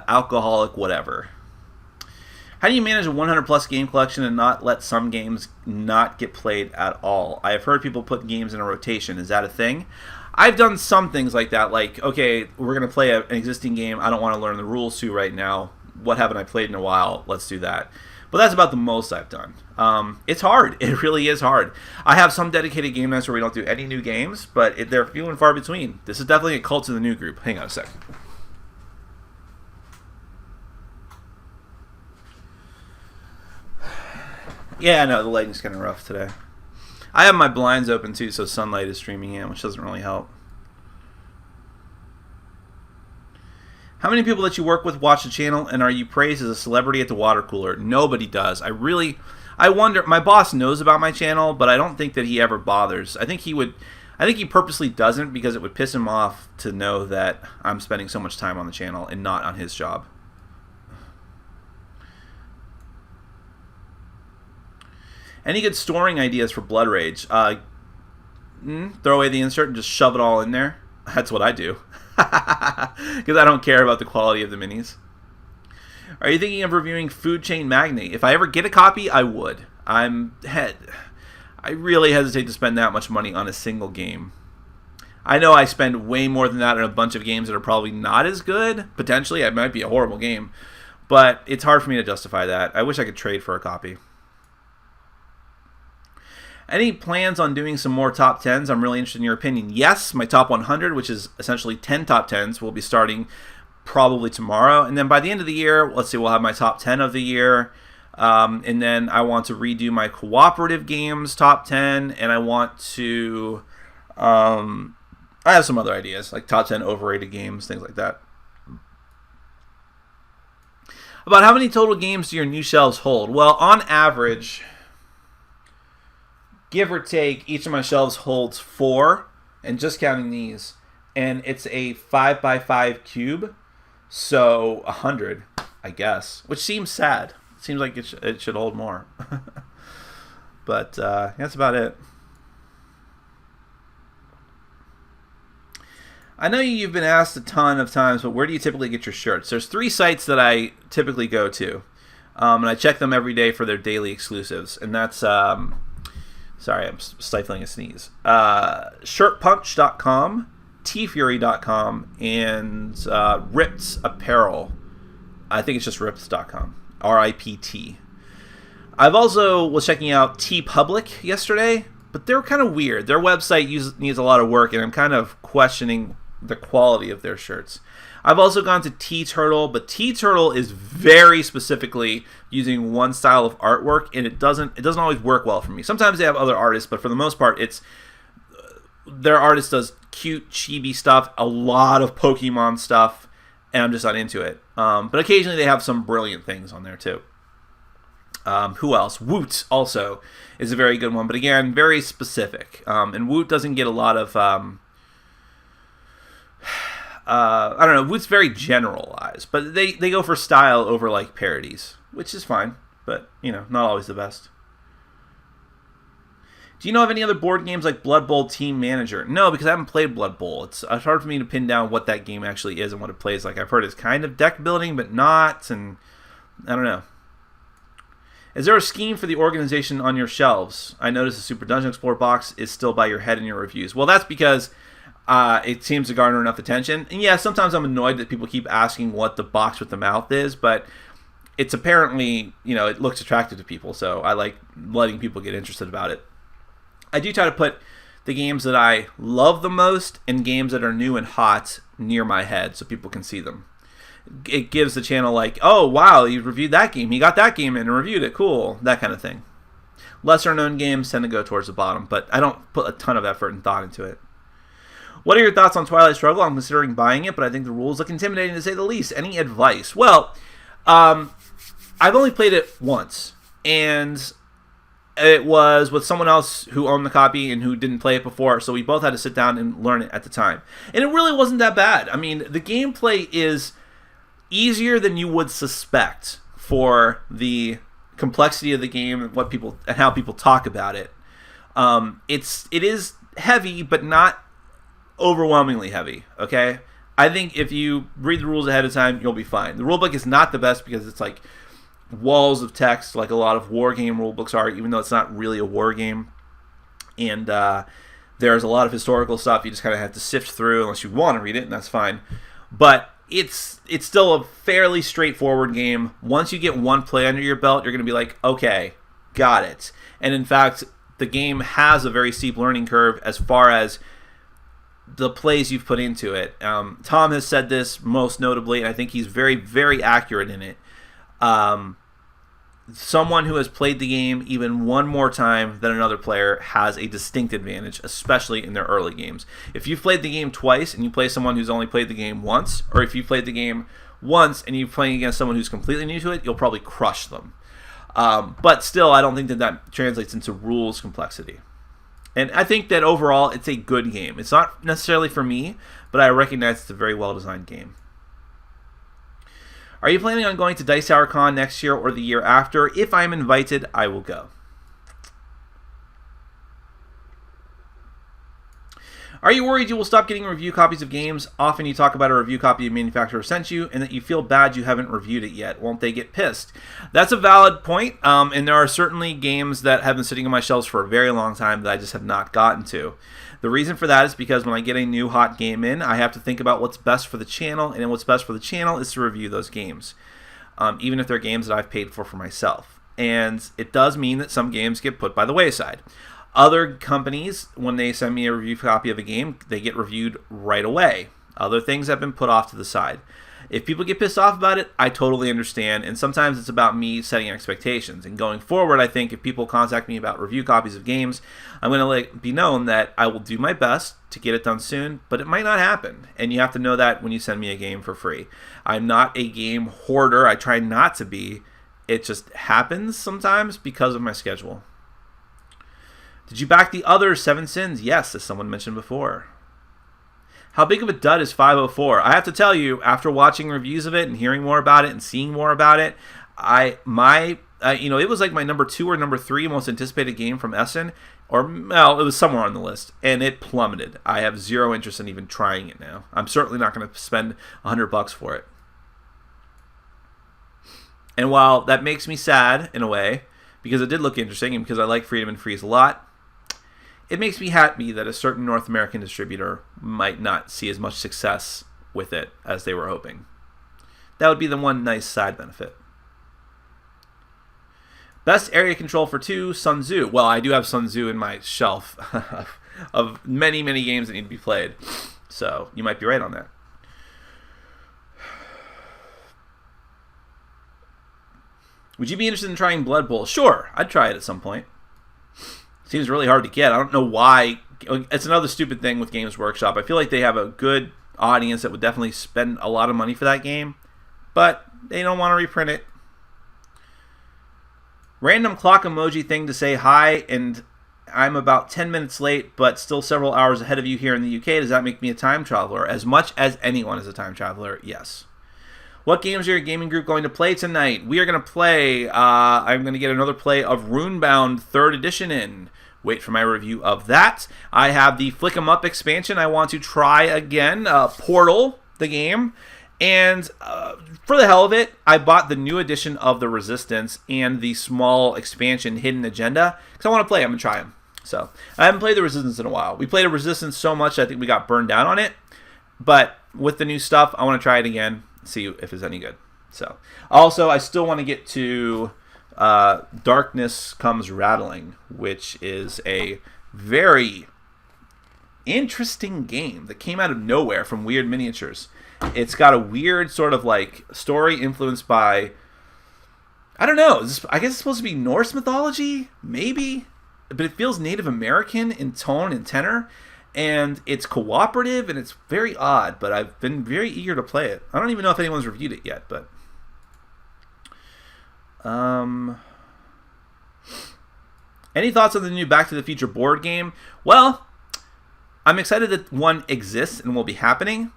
Alcoholic whatever. How do you manage a 100 plus game collection and not let some games not get played at all? I have heard people put games in a rotation. Is that a thing? I've done some things like that. Like, okay, we're going to play an existing game. I don't want to learn the rules to right now. What haven't I played in a while? Let's do that. But that's about the most I've done. It's hard. It really is hard. I have some dedicated game nights where we don't do any new games, but they're few and far between. This is definitely a cult of the new group. Hang on a second. Yeah, no, the lighting's kind of rough today. I have my blinds open too, so sunlight is streaming in, which doesn't really help. How many people that you work with watch the channel, and are you praised as a celebrity at the water cooler? Nobody does. I wonder, my boss knows about my channel, but I don't think that he ever bothers. I think he purposely doesn't because it would piss him off to know that I'm spending so much time on the channel and not on his job. Any good storing ideas for Blood Rage? Throw away the insert and just shove it all in there. That's what I do. Because I don't care about the quality of the minis. Are you thinking of reviewing Food Chain Magnate? If I ever get a copy, I would. I really hesitate to spend that much money on a single game. I know I spend way more than that on a bunch of games that are probably not as good. Potentially, it might be a horrible game. But it's hard for me to justify that. I wish I could trade for a copy. Any plans on doing some more top 10s? I'm really interested in your opinion. Yes, my top 100, which is essentially 10 top 10s, will be starting probably tomorrow. And then by the end of the year, let's see, we'll have my top 10 of the year. And then I want to redo my cooperative games top 10. And I want to... I have some other ideas, like top 10 overrated games, things like that. About how many total games do your new shelves hold? Well, on average... give or take, each of my shelves holds 4, and just counting these, and it's a 5x5 cube, so 100, I guess, which seems sad. It seems like it should hold more. But that's about it. I know you've been asked a ton of times, but where do you typically get your shirts? There's 3 sites that I typically go to, and I check them every day for their daily exclusives, and that's... sorry, I'm stifling a sneeze. Shirtpunch.com, tfury.com, and Ripped Apparel. I think it's just ripped.com. R-I-P-T. I've also was checking out TeePublic yesterday, but they're kind of weird. Their website needs a lot of work, and I'm kind of questioning the quality of their shirts. I've also gone to T-Turtle, but T-Turtle is very specifically using one style of artwork, and it doesn't always work well for me. Sometimes they have other artists, but for the most part, their artist does cute, chibi stuff, a lot of Pokemon stuff, and I'm just not into it. But occasionally they have some brilliant things on there too. Who else? Woot also is a very good one, but again, very specific. And Woot doesn't get a lot of... I don't know, Woot's very generalized, but they go for style over like parodies, which is fine, but not always the best. Do you know of any other board games like Blood Bowl Team Manager? No, because I haven't played Blood Bowl. It's hard for me to pin down what that game actually is and what it plays like. I've heard it's kind of deck building, but not, and I don't know. Is there a scheme for the organization on your shelves? I noticed the Super Dungeon Explorer box is still by your head in your reviews. Well, that's because it seems to garner enough attention. And yeah, sometimes I'm annoyed that people keep asking what the box with the mouth is, but it's apparently, it looks attractive to people, so I like letting people get interested about it. I do try to put the games that I love the most and games that are new and hot near my head so people can see them. It gives the channel like, oh, wow, you reviewed that game. You got that game in and reviewed it. Cool. That kind of thing. Lesser known games tend to go towards the bottom, but I don't put a ton of effort and thought into it. What are your thoughts on Twilight Struggle? I'm considering buying it, but I think the rules look intimidating to say the least. Any advice? Well, I've only played it once, and it was with someone else who owned the copy and who didn't play it before, so we both had to sit down and learn it at the time. And it really wasn't that bad. I mean, the gameplay is easier than you would suspect for the complexity of the game and what people and how people talk about it. It is heavy, but not overwhelmingly heavy. Okay, I think if you read the rules ahead of time, you'll be fine. The rulebook is not the best because it's like walls of text, like a lot of war game rulebooks are, even though it's not really a war game. And there's a lot of historical stuff you just kind of have to sift through unless you want to read it, and that's fine. But it's still a fairly straightforward game. Once you get one play under your belt, you're going to be like, okay, got it. And in fact, the game has a very steep learning curve as far as the plays you've put into it. Tom has said this most notably, and I think he's very, very accurate in it. Someone who has played the game even one more time than another player has a distinct advantage, especially in their early games. If you've played the game twice and you play someone who's only played the game once, or if you played the game once and you're playing against someone who's completely new to it, you'll probably crush them. But still, I don't think that translates into rules complexity. And I think that overall, it's a good game. It's not necessarily for me, but I recognize it's a very well-designed game. Are you planning on going to Dice Tower Con next year or the year after? If I'm invited, I will go. Are you worried you will stop getting review copies of games? Often you talk about a review copy a manufacturer sent you and that you feel bad you haven't reviewed it yet. Won't they get pissed? That's a valid point, and there are certainly games that have been sitting on my shelves for a very long time that I just have not gotten to. The reason for that is because when I get a new hot game in, I have to think about what's best for the channel, and what's best for the channel is to review those games, even if they're games that I've paid for myself. And it does mean that some games get put by the wayside. Other companies, when they send me a review copy of a game, they get reviewed right away. Other things have been put off to the side. If people get pissed off about it, I totally understand, and sometimes it's about me setting expectations. And going forward, I think if people contact me about review copies of games, I'm going to let be known that I will do my best to get it done soon, but it might not happen. And you have to know that when you send me a game for free. I'm not a game hoarder. I try not to be. It just happens sometimes because of my schedule. Did you back the other Seven Sins? Yes, as someone mentioned before. How big of a dud is 504? I have to tell you, after watching reviews of it and hearing more about it and seeing more about it, it was like my number 2 or number 3 most anticipated game from Essen, or well, it was somewhere on the list, and it plummeted. I have zero interest in even trying it now. I'm certainly not going to spend $100 for it. And while that makes me sad in a way, because it did look interesting and because I like Freedom and Freeze a lot, it makes me happy that a certain North American distributor might not see as much success with it as they were hoping. That would be the one nice side benefit. Best area control for 2, Sun Tzu. Well, I do have Sun Tzu in my shelf of many, many games that need to be played. So you might be right on that. Would you be interested in trying Blood Bowl? Sure, I'd try it at some point. Seems really hard to get. I don't know why. It's another stupid thing with Games Workshop. I feel like they have a good audience that would definitely spend a lot of money for that game, but they don't want to reprint it. Random clock emoji thing to say hi, and I'm about 10 minutes late, but still several hours ahead of you here in the UK. Does that make me a time traveler? As much as anyone is a time traveler, yes. What games are your gaming group going to play tonight? We are going to play, I'm going to get another play of Runebound 3rd Edition in. Wait for my review of that. I have the Flick 'em Up expansion I want to try again. Portal, the game. And for the hell of it, I bought the new edition of the Resistance and the small expansion Hidden Agenda. Because I want to play them and try them. So, I haven't played the Resistance in a while. We played a Resistance so much I think we got burned down on it. But with the new stuff, I want to try it again. See if it's any good. So, also, I still want to get to Darkness Comes Rattling, which is a very interesting game that came out of nowhere from Weird Miniatures. It's got a weird sort of like story influenced by, I don't know, I guess it's supposed to be Norse mythology, maybe, but it feels Native American in tone and tenor, and it's cooperative, and it's very odd, but I've been very eager to play it. I don't even know if anyone's reviewed it yet, but any thoughts on the new Back to the Future board game? Well, I'm excited that one exists and will be happening,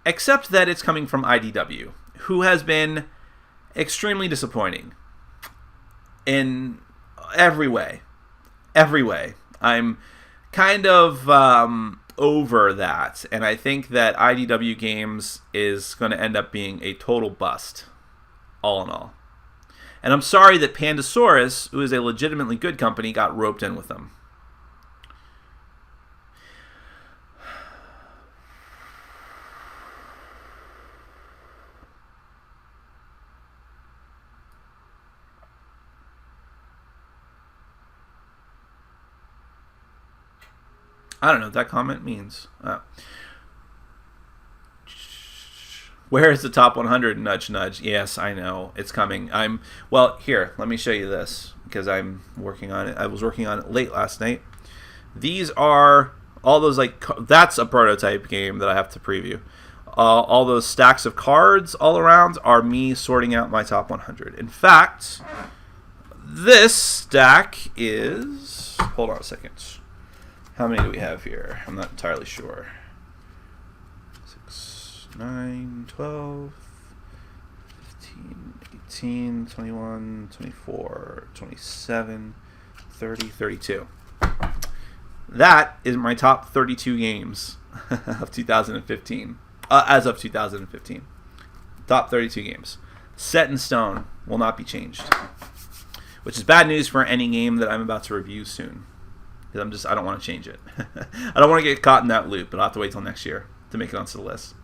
except that it's coming from IDW, who has been extremely disappointing in every way. Every way. I'm kind of over that, and I think that IDW Games is going to end up being a total bust, all in all. And I'm sorry that Pandasaurus, who is a legitimately good company, got roped in with them. I don't know what that comment means. Where is the top 100? Nudge, nudge. Yes, I know. It's coming. Well, here, let me show you this, because I'm working on it. I was working on it late last night. These are all those, like, that's a prototype game that I have to preview. All those stacks of cards all around are me sorting out my top 100. In fact, this stack is... Hold on a second. How many do we have here? I'm not entirely sure. 6, 9, 12, 15, 18, 21, 24, 27, 30, 32. That is my top 32 games of 2015. As of 2015. Top 32 games. Set in stone. Will not be changed. Which is bad news for any game that I'm about to review soon. Because I don't want to change it. I don't want to get caught in that loop, but I'll have to wait till next year to make it onto the list.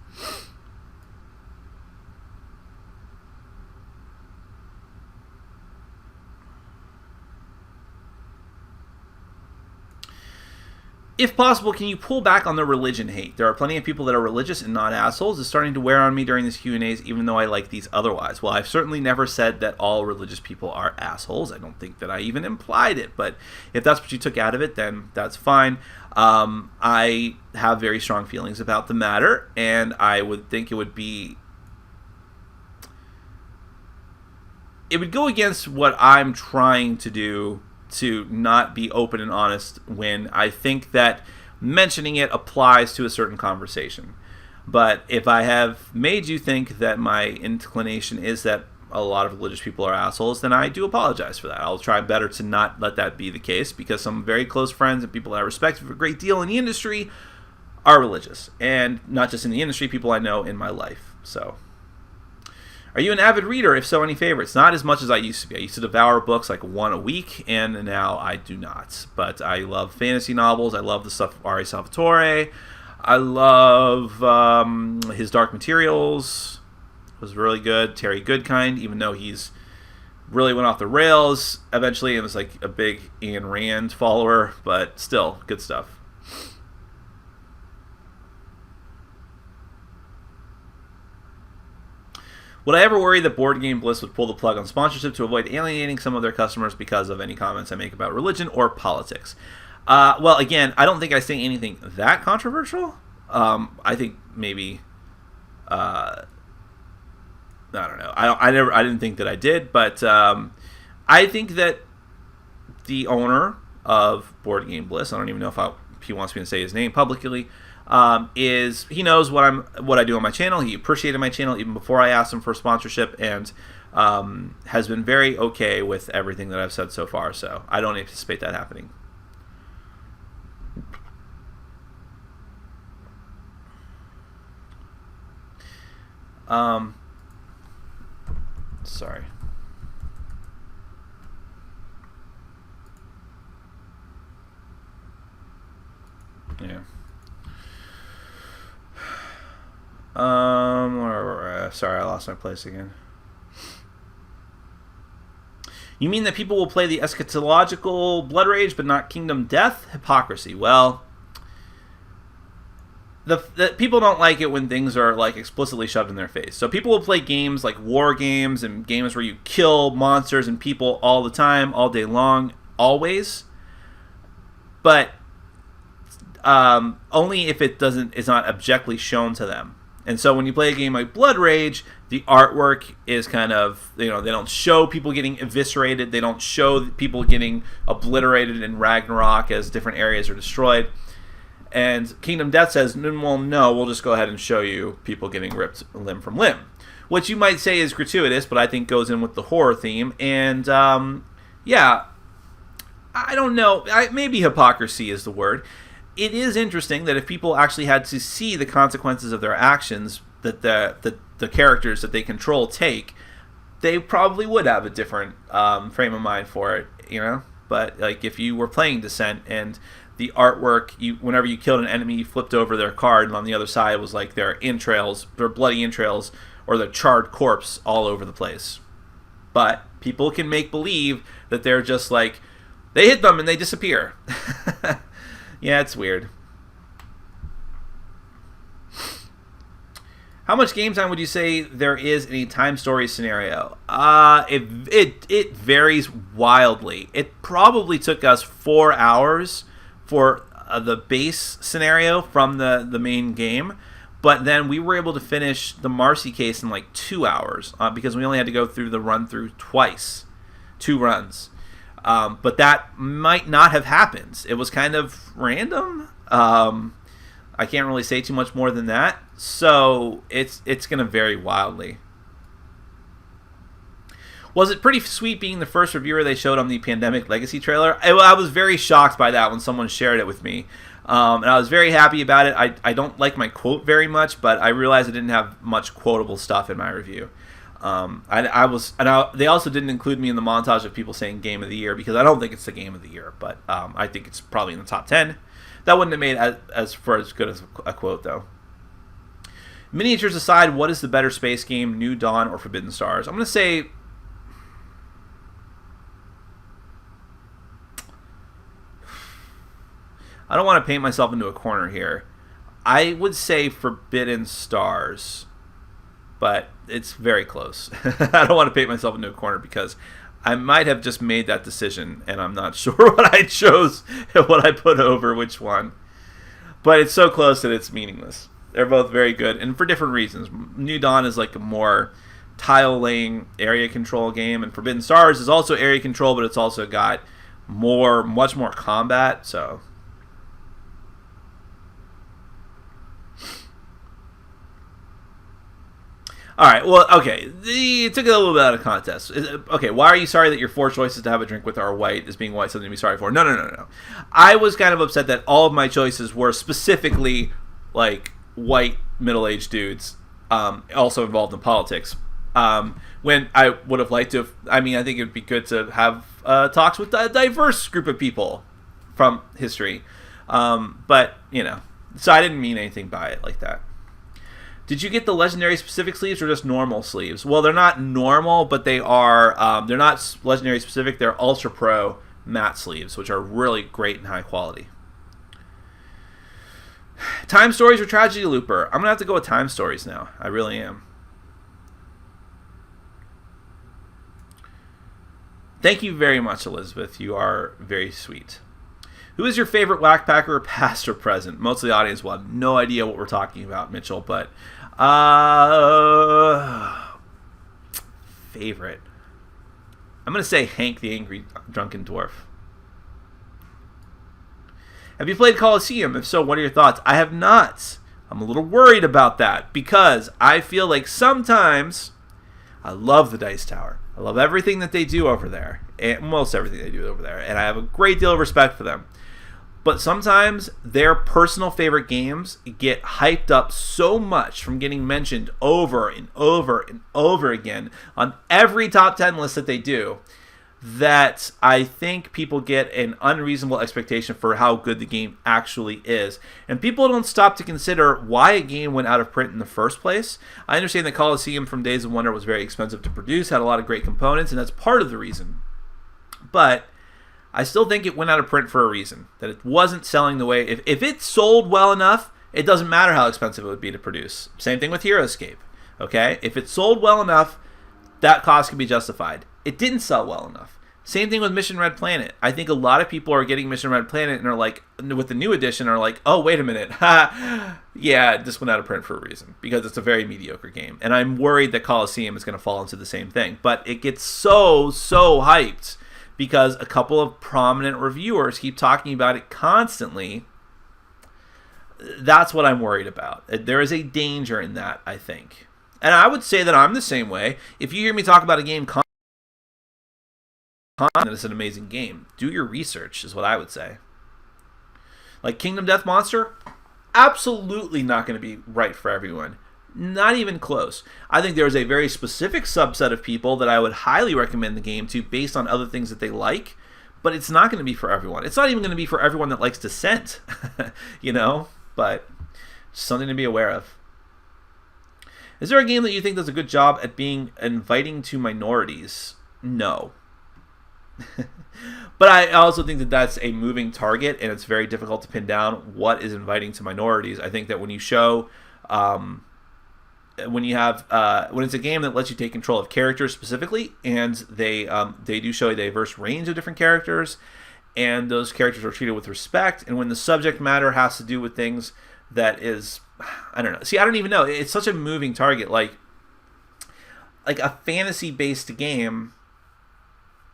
If possible, can you pull back on the religion hate? There are plenty of people that are religious and not assholes. It's starting to wear on me during these Q&As, even though I like these otherwise. Well, I've certainly never said that all religious people are assholes. I don't think that I even implied it. But if that's what you took out of it, then that's fine. I have very strong feelings about the matter, and I would think it would go against what I'm trying to do to not be open and honest when I think that mentioning it applies to a certain conversation. But if I have made you think that my inclination is that a lot of religious people are assholes, then I do apologize for that. I'll try better to not let that be the case, because some very close friends and people that I respect a great deal in the industry are religious. And not just in the industry, people I know in my life. So... Are you an avid reader? If so, any favorites? Not as much as I used to be. I used to devour books like one a week, and now I do not. But I love fantasy novels. I love the stuff of Ari Salvatore. I love his Dark Materials. It was really good. Terry Goodkind, even though he's really went off the rails eventually and was like a big Ayn Rand follower, but still, good stuff. Would I ever worry that Board Game Bliss would pull the plug on sponsorship to avoid alienating some of their customers because of any comments I make about religion or politics? Well, again, I don't think I say anything that controversial. I think maybe, I don't know. I didn't think that I did, but I think that the owner of Board Game Bliss, I don't even know if he wants me to say his name publicly, he knows what I do on my channel. He appreciated my channel even before I asked him for sponsorship, and has been very okay with everything that I've said so far. So I don't anticipate that happening. Sorry. Yeah. Sorry, I lost my place again. You mean that people will play the eschatological Blood Rage but not Kingdom Death? Hypocrisy. Well, the people don't like it when things are like explicitly shoved in their face. So people will play games like war games and games where you kill monsters and people all the time, all day long, always. But only if it's not objectively shown to them. And so when you play a game like Blood Rage, the artwork is kind of, they don't show people getting eviscerated. They don't show people getting obliterated in Ragnarok as different areas are destroyed. And Kingdom Death says, well, no, we'll just go ahead and show you people getting ripped limb from limb. Which you might say is gratuitous, but I think goes in with the horror theme. And, yeah, I don't know. Maybe hypocrisy is the word. It is interesting that if people actually had to see the consequences of their actions that the characters that they control take, they probably would have a different frame of mind for it, But like if you were playing Descent and the artwork, whenever you killed an enemy, you flipped over their card, and on the other side was like their entrails, their bloody entrails, or their charred corpse all over the place. But people can make believe that they're just like, they hit them and they disappear. Yeah, it's weird. How much game time would you say there is in a time story scenario? It varies wildly. It probably took us 4 hours for the base scenario from the main game, but then we were able to finish the Marcy case in like 2 hours because we only had to go through the run through twice, 2 runs. But that might not have happened. It was kind of random. I can't really say too much more than that. So it's going to vary wildly. Was it pretty sweet being the first reviewer they showed on the Pandemic Legacy trailer? I was very shocked by that when someone shared it with me. And I was very happy about it. I don't like my quote very much, but I realized I didn't have much quotable stuff in my review. They also didn't include me in the montage of people saying Game of the Year because I don't think it's the Game of the Year, but I think it's probably in the top 10. That wouldn't have made as good as a quote, though. Miniatures aside, what is the better space game, New Dawn or Forbidden Stars? I'm going to say... I don't want to paint myself into a corner here. I would say Forbidden Stars, but it's very close. I don't want to paint myself into a corner because I might have just made that decision, and I'm not sure what I chose and what I put over which one. But it's so close that it's meaningless. They're both very good, and for different reasons. New Dawn is like a more tile-laying area control game, and Forbidden Stars is also area control, but it's also got much more combat, so... All right, well, okay. It took it a little bit out of context. Okay, why are you sorry that your 4 choices to have a drink with are white? Is being white something to be sorry for? No. I was kind of upset that all of my choices were specifically, like, white middle-aged dudes, also involved in politics. When I would have liked to I think it would be good to have talks with a diverse group of people from history. But, so I didn't mean anything by it like that. Did you get the legendary specific sleeves or just normal sleeves? Well, they're not normal, but they are, they're not legendary specific. They're Ultra Pro matte sleeves, which are really great and high quality. Time Stories or Tragedy Looper? I'm going to have to go with Time Stories now. I really am. Thank you very much, Elizabeth. You are very sweet. Who is your favorite Whackpacker, past or present? Most of the audience will have no idea what we're talking about, Mitchell, but... favorite. I'm going to say Hank the Angry Drunken Dwarf. Have you played Colosseum? If so, what are your thoughts? I have not. I'm a little worried about that because I feel like sometimes I love the Dice Tower. I love everything that they do over there, and most everything they do over there, and I have a great deal of respect for them. But sometimes their personal favorite games get hyped up so much from getting mentioned over and over and over again on every top 10 list that they do that I think people get an unreasonable expectation for how good the game actually is. And people don't stop to consider why a game went out of print in the first place. I understand that Colosseum from Days of Wonder was very expensive to produce, had a lot of great components, and that's part of the reason. But I still think it went out of print for a reason. That it wasn't selling the way... If it sold well enough, it doesn't matter how expensive it would be to produce. Same thing with HeroScape. Okay? If it sold well enough, that cost can be justified. It didn't sell well enough. Same thing with Mission Red Planet. I think a lot of people are getting Mission Red Planet and are like, with the new edition, are like, oh, wait a minute. Yeah, this went out of print for a reason. Because it's a very mediocre game. And I'm worried that Colosseum is going to fall into the same thing. But it gets so hyped because a couple of prominent reviewers keep talking about it constantly. That's what I'm worried about. There is a danger in that, I think. And I would say that I'm the same way. If you hear me talk about a game that it's an amazing game, do your research, is what I would say. Like Kingdom Death Monster, absolutely not going to be right for everyone. Not even close. I think there's a very specific subset of people that I would highly recommend the game to based on other things that they like, but it's not going to be for everyone. It's not even going to be for everyone that likes Descent, you know? But something to be aware of. Is there a game that you think does a good job at being inviting to minorities? No. But I also think that that's a moving target, and it's very difficult to pin down what is inviting to minorities. I think that when you show, when it's a game that lets you take control of characters specifically, and they do show a diverse range of different characters, and those characters are treated with respect, and when the subject matter has to do with things that is, I don't know. See, I don't even know. It's such a moving target. Like a fantasy-based game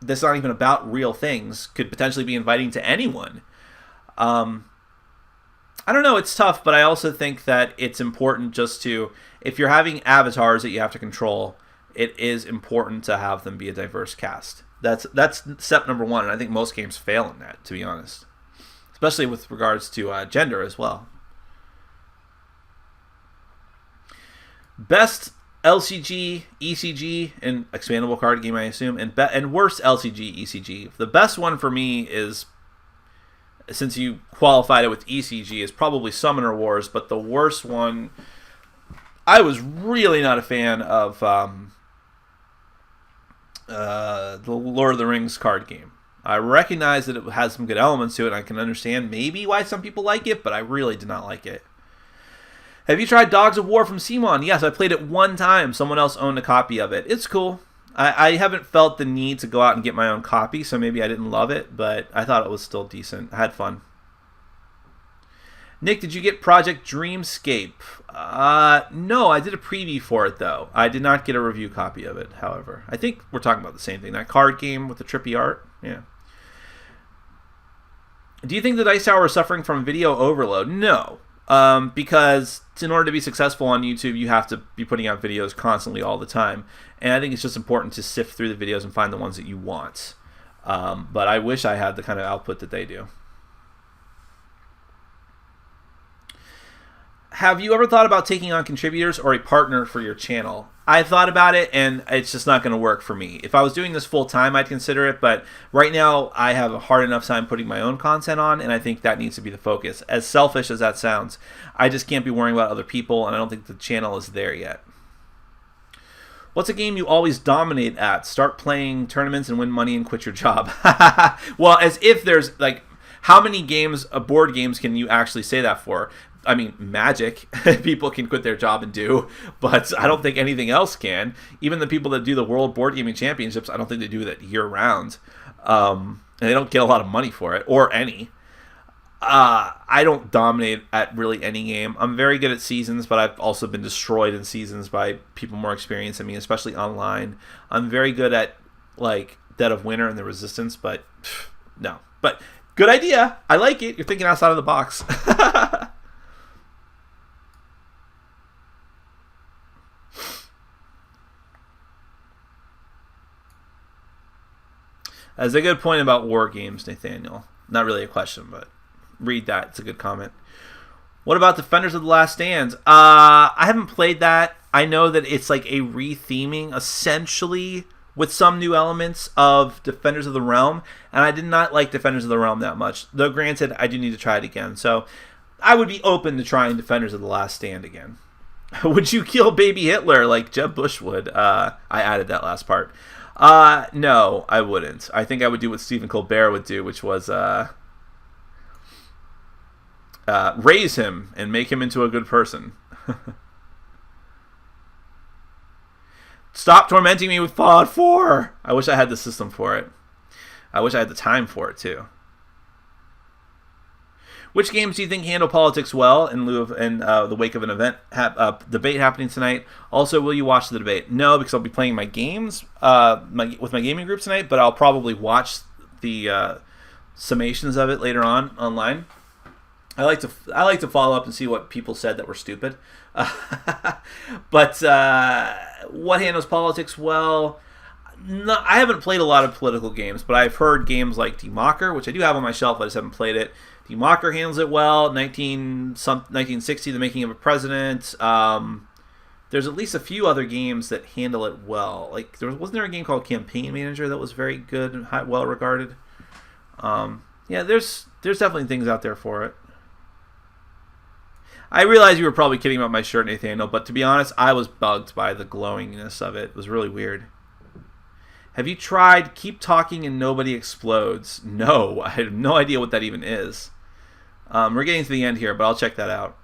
that's not even about real things could potentially be inviting to anyone. I don't know. It's tough, but I also think that it's important just to, if you're having avatars that you have to control, it is important to have them be a diverse cast. That's step number one, and I think most games fail in that, to be honest. Especially with regards to gender as well. Best LCG, ECG, and expandable card game, I assume, and worst LCG, ECG. The best one for me is, since you qualified it with ECG, is probably Summoner Wars, but the worst one, I was really not a fan of the Lord of the Rings card game. I recognize that it has some good elements to it, and I can understand maybe why some people like it, but I really did not like it. Have you tried Dogs of War from Simon? Yes, I played it one time. Someone else owned a copy of it. It's cool. I haven't felt the need to go out and get my own copy, so maybe I didn't love it, but I thought it was still decent. I had fun. Nick, did you get Project Dreamscape? No, I did a preview for it, though. I did not get a review copy of it, however. I think we're talking about the same thing. That card game with the trippy art? Yeah. Do you think the Dice Tower is suffering from video overload? No. Because in order to be successful on YouTube, you have to be putting out videos constantly all the time. And I think it's just important to sift through the videos and find the ones that you want. But I wish I had the kind of output that they do. Have you ever thought about taking on contributors or a partner for your channel? I thought about it, and it's just not going to work for me. If I was doing this full time, I'd consider it, but right now I have a hard enough time putting my own content on, and I think that needs to be the focus. As selfish as that sounds, I just can't be worrying about other people, and I don't think the channel is there yet. What's a game you always dominate at? Start playing tournaments and win money and quit your job. Well, as if there's, like, how many games, board games, can you actually say that for? I mean, Magic, people can quit their job and do, but I don't think anything else can. Even the people that do the World Board Gaming Championships, I don't think they do that year-round. And they don't get a lot of money for it, or any. I don't dominate at really any game. I'm very good at Seasons, but I've also been destroyed in Seasons by people more experienced than me, especially online. I'm very good at, like, Dead of Winter and the Resistance, but no. But good idea. I like it. You're thinking outside of the box. That's a good point about war games, Nathaniel. Not really a question, but read that. It's a good comment. What about Defenders of the Last Stand? I haven't played that. I know that it's like a retheming, essentially, with some new elements of Defenders of the Realm, and I did not like Defenders of the Realm that much. Though granted, I do need to try it again, so I would be open to trying Defenders of the Last Stand again. Would you kill baby Hitler like Jeb Bush would? I added that last part. No, I wouldn't. I think I would do what Stephen Colbert would do, which was raise him and make him into a good person. Stop tormenting me with Fallout 4! I wish I had the system for it. I wish I had the time for it, too. Which games do you think handle politics well in lieu of the wake of an event debate happening tonight? Also, will you watch the debate? No, because I'll be playing my games with my gaming group tonight, but I'll probably watch the summations of it later on online. I like to follow up and see what people said that were stupid. But what handles politics well? No, I haven't played a lot of political games, but I've heard games like Democker, which I do have on my shelf, I just haven't played it. Democker handles it well. 1960, The Making of a President. There's at least a few other games that handle it well. Like wasn't there a game called Campaign Manager that was very good and well regarded? Yeah, there's definitely things out there for it. I realize you were probably kidding about my shirt, Nathaniel, but to be honest, I was bugged by the glowingness of it. It was really weird. Have you tried Keep Talking and Nobody Explodes? No, I have no idea what that even is. We're getting to the end here, but I'll check that out.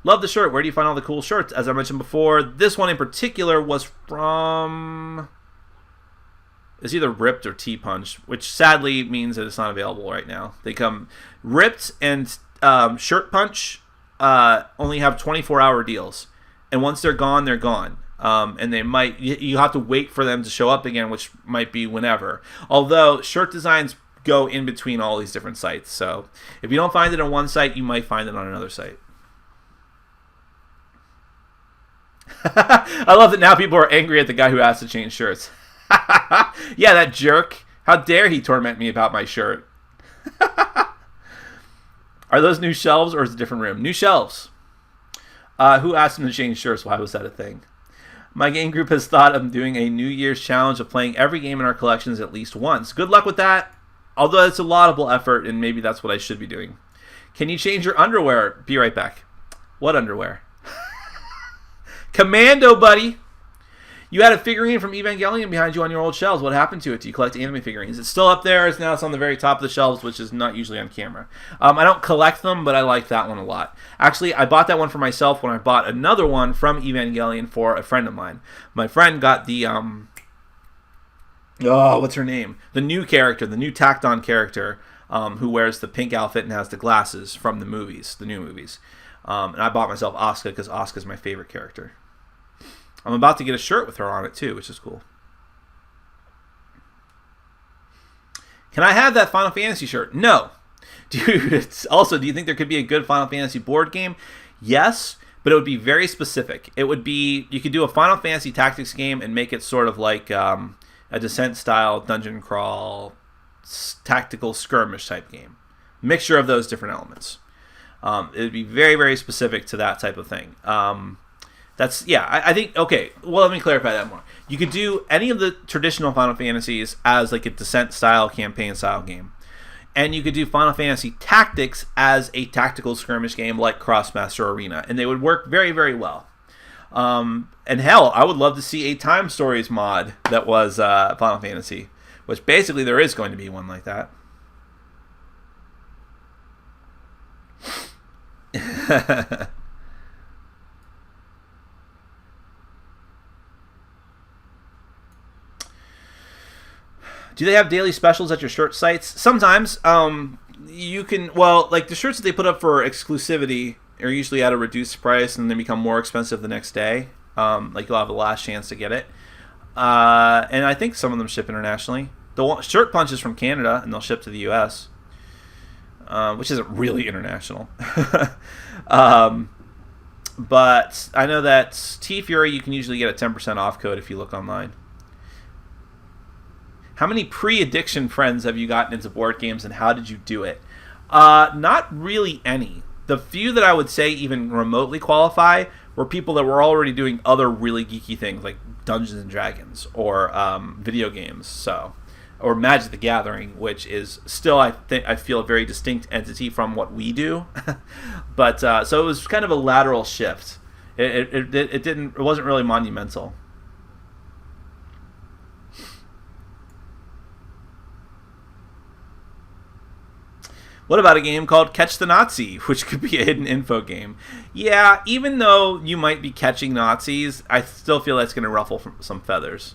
Love the shirt. Where do you find all the cool shirts? As I mentioned before, this one in particular was from... It's either Ripped or T-Punch, which sadly means that it's not available right now. They come... Ripped and Shirt Punch only have 24-hour deals. And once they're gone, they're gone. And they might... You have to wait for them to show up again, which might be whenever. Although, shirt designs go in between all these different sites. So, if you don't find it on one site, you might find it on another site. I love that now people are angry at the guy who asked to change shirts. Yeah, that jerk. How dare he torment me about my shirt? Are those new shelves or is it a different room? New shelves. Who asked him to change shirts? Why was that a thing? My game group has thought of doing a New Year's challenge of playing every game in our collections at least once. Good luck with that. Although it's a laudable effort, and maybe that's what I should be doing. Can you change your underwear? Be right back. What underwear? Commando, buddy. You had a figurine from Evangelion behind you on your old shelves. What happened to it? Do you collect anime figurines? It's still up there. It's on the very top of the shelves, which is not usually on camera. I don't collect them, but I like that one a lot. Actually, I bought that one for myself when I bought another one from Evangelion for a friend of mine. My friend got the... what's her name? The new character, the new tacked-on character who wears the pink outfit and has the glasses from the movies, the new movies. And I bought myself Asuka because Asuka's my favorite character. I'm about to get a shirt with her on it too, which is cool. Can I have that Final Fantasy shirt? No. Dude, also, do you think there could be a good Final Fantasy board game? Yes, but it would be very specific. It would be, you could do a Final Fantasy Tactics game and make it sort of like a Descent-style dungeon crawl, tactical skirmish type game. Mixture of those different elements. It would be very, very specific to that type of thing. I think, okay, well, let me clarify that more. You could do any of the traditional Final Fantasies as like a Descent-style, campaign-style game. And you could do Final Fantasy Tactics as a tactical skirmish game like Crossmaster Arena. And they would work very, very well. And hell, I would love to see a Time Stories mod that was Final Fantasy. Which basically there is going to be one like that. Do they have daily specials at your shirt sites? Sometimes. You can, well, like the shirts that they put up for exclusivity are usually at a reduced price and then become more expensive the next day. Like you'll have a last chance to get it. And I think some of them ship internationally. The Shirt Punch is from Canada and they'll ship to the US. Which isn't really international. But I know that T-Fury, you can usually get a 10% off code if you look online. How many pre-addiction friends have you gotten into board games, and how did you do it? Not really any. The few that I would say even remotely qualify were people that were already doing other really geeky things, like Dungeons and Dragons or video games. So, or Magic the Gathering, which is still I feel a very distinct entity from what we do. But so it was kind of a lateral shift. It wasn't really monumental. What about a game called Catch the Nazi, which could be a hidden info game? Yeah, even though you might be catching Nazis, I still feel that's going to ruffle some feathers.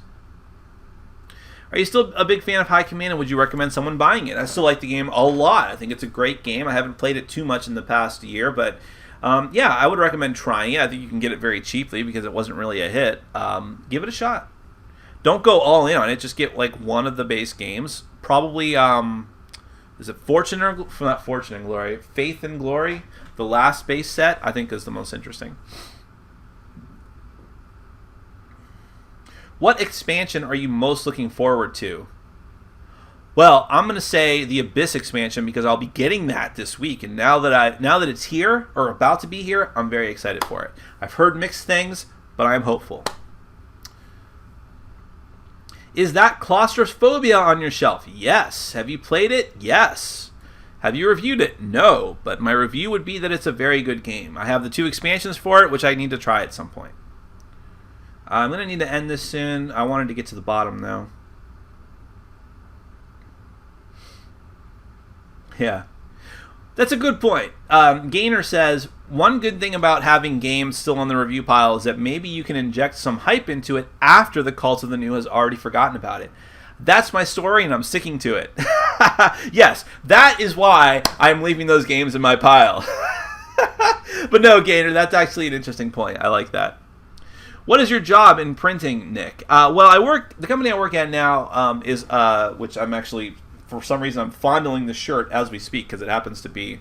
Are you still a big fan of High Command, and would you recommend someone buying it? I still like the game a lot. I think it's a great game. I haven't played it too much in the past year, but yeah, I would recommend trying it. I think you can get it very cheaply because it wasn't really a hit. Give it a shot. Don't go all in on it. Just get like one of the base games. Probably... is it not Fortune and Glory? Faith and Glory, the last base set, I think is the most interesting. What expansion are you most looking forward to? Well, I'm going to say the Abyss expansion because I'll be getting that this week, and now that it's here or about to be here, I'm very excited for it. I've heard mixed things, but I'm hopeful. Is that Claustrophobia on your shelf? Yes. Have you played it? Yes. Have you reviewed it? No. But my review would be that it's a very good game. I have the 2 expansions for it, which I need to try at some point. I'm going to need to end this soon. I wanted to get to the bottom, though. Yeah. That's a good point. Gainer says, one good thing about having games still on the review pile is that maybe you can inject some hype into it after the Cult of the New has already forgotten about it. That's my story, and I'm sticking to it. Yes, that is why I'm leaving those games in my pile. But no, Gainer, that's actually an interesting point. I like that. What is your job in printing, Nick? Well, the company I work at now is, which I'm actually... For some reason, I'm fondling the shirt as we speak because it happens to be...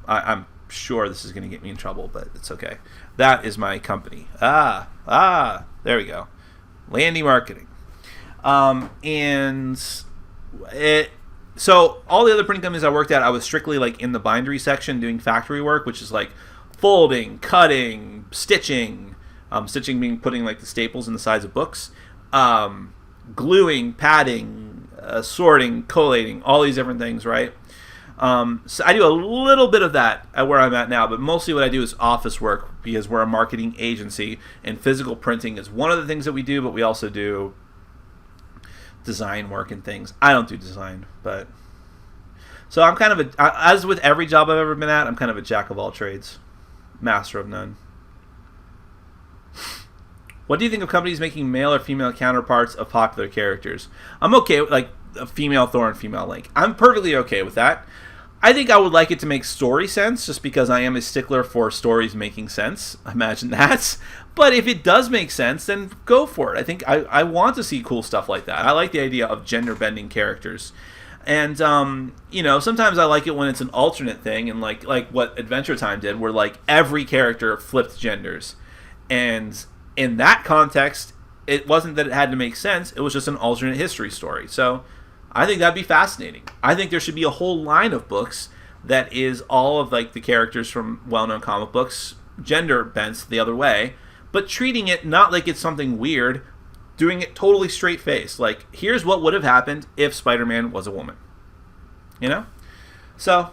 I'm sure this is going to get me in trouble, but it's okay. That is my company. There we go. Landy Marketing. So all the other printing companies I worked at, I was strictly like in the bindery section doing factory work, which is like folding, cutting, stitching. Stitching being putting like the staples in the sides of books. Gluing, padding, sorting, collating, all these different things, right? So I do a little bit of that at where I'm at now, but mostly what I do is office work because we're a marketing agency, and physical printing is one of the things that we do, but we also do design work and things. I don't do design, but... So I'm kind of as with every job I've ever been at, I'm kind of a jack of all trades, master of none. What do you think of companies making male or female counterparts of popular characters? I'm okay with, like, a female Thor and female Link. I'm perfectly okay with that. I think I would like it to make story sense, just because I am a stickler for stories making sense. Imagine that. But if it does make sense, then go for it. I think I want to see cool stuff like that. I like the idea of gender-bending characters. And, sometimes I like it when it's an alternate thing, and like what Adventure Time did, where, like, every character flipped genders. And... in that context, it wasn't that it had to make sense. It was just an alternate history story. So I think that'd be fascinating. I think there should be a whole line of books that is all of like the characters from well-known comic books, gender bents the other way, but treating it not like it's something weird, doing it totally straight-faced. Like, here's what would have happened if Spider-Man was a woman. You know? So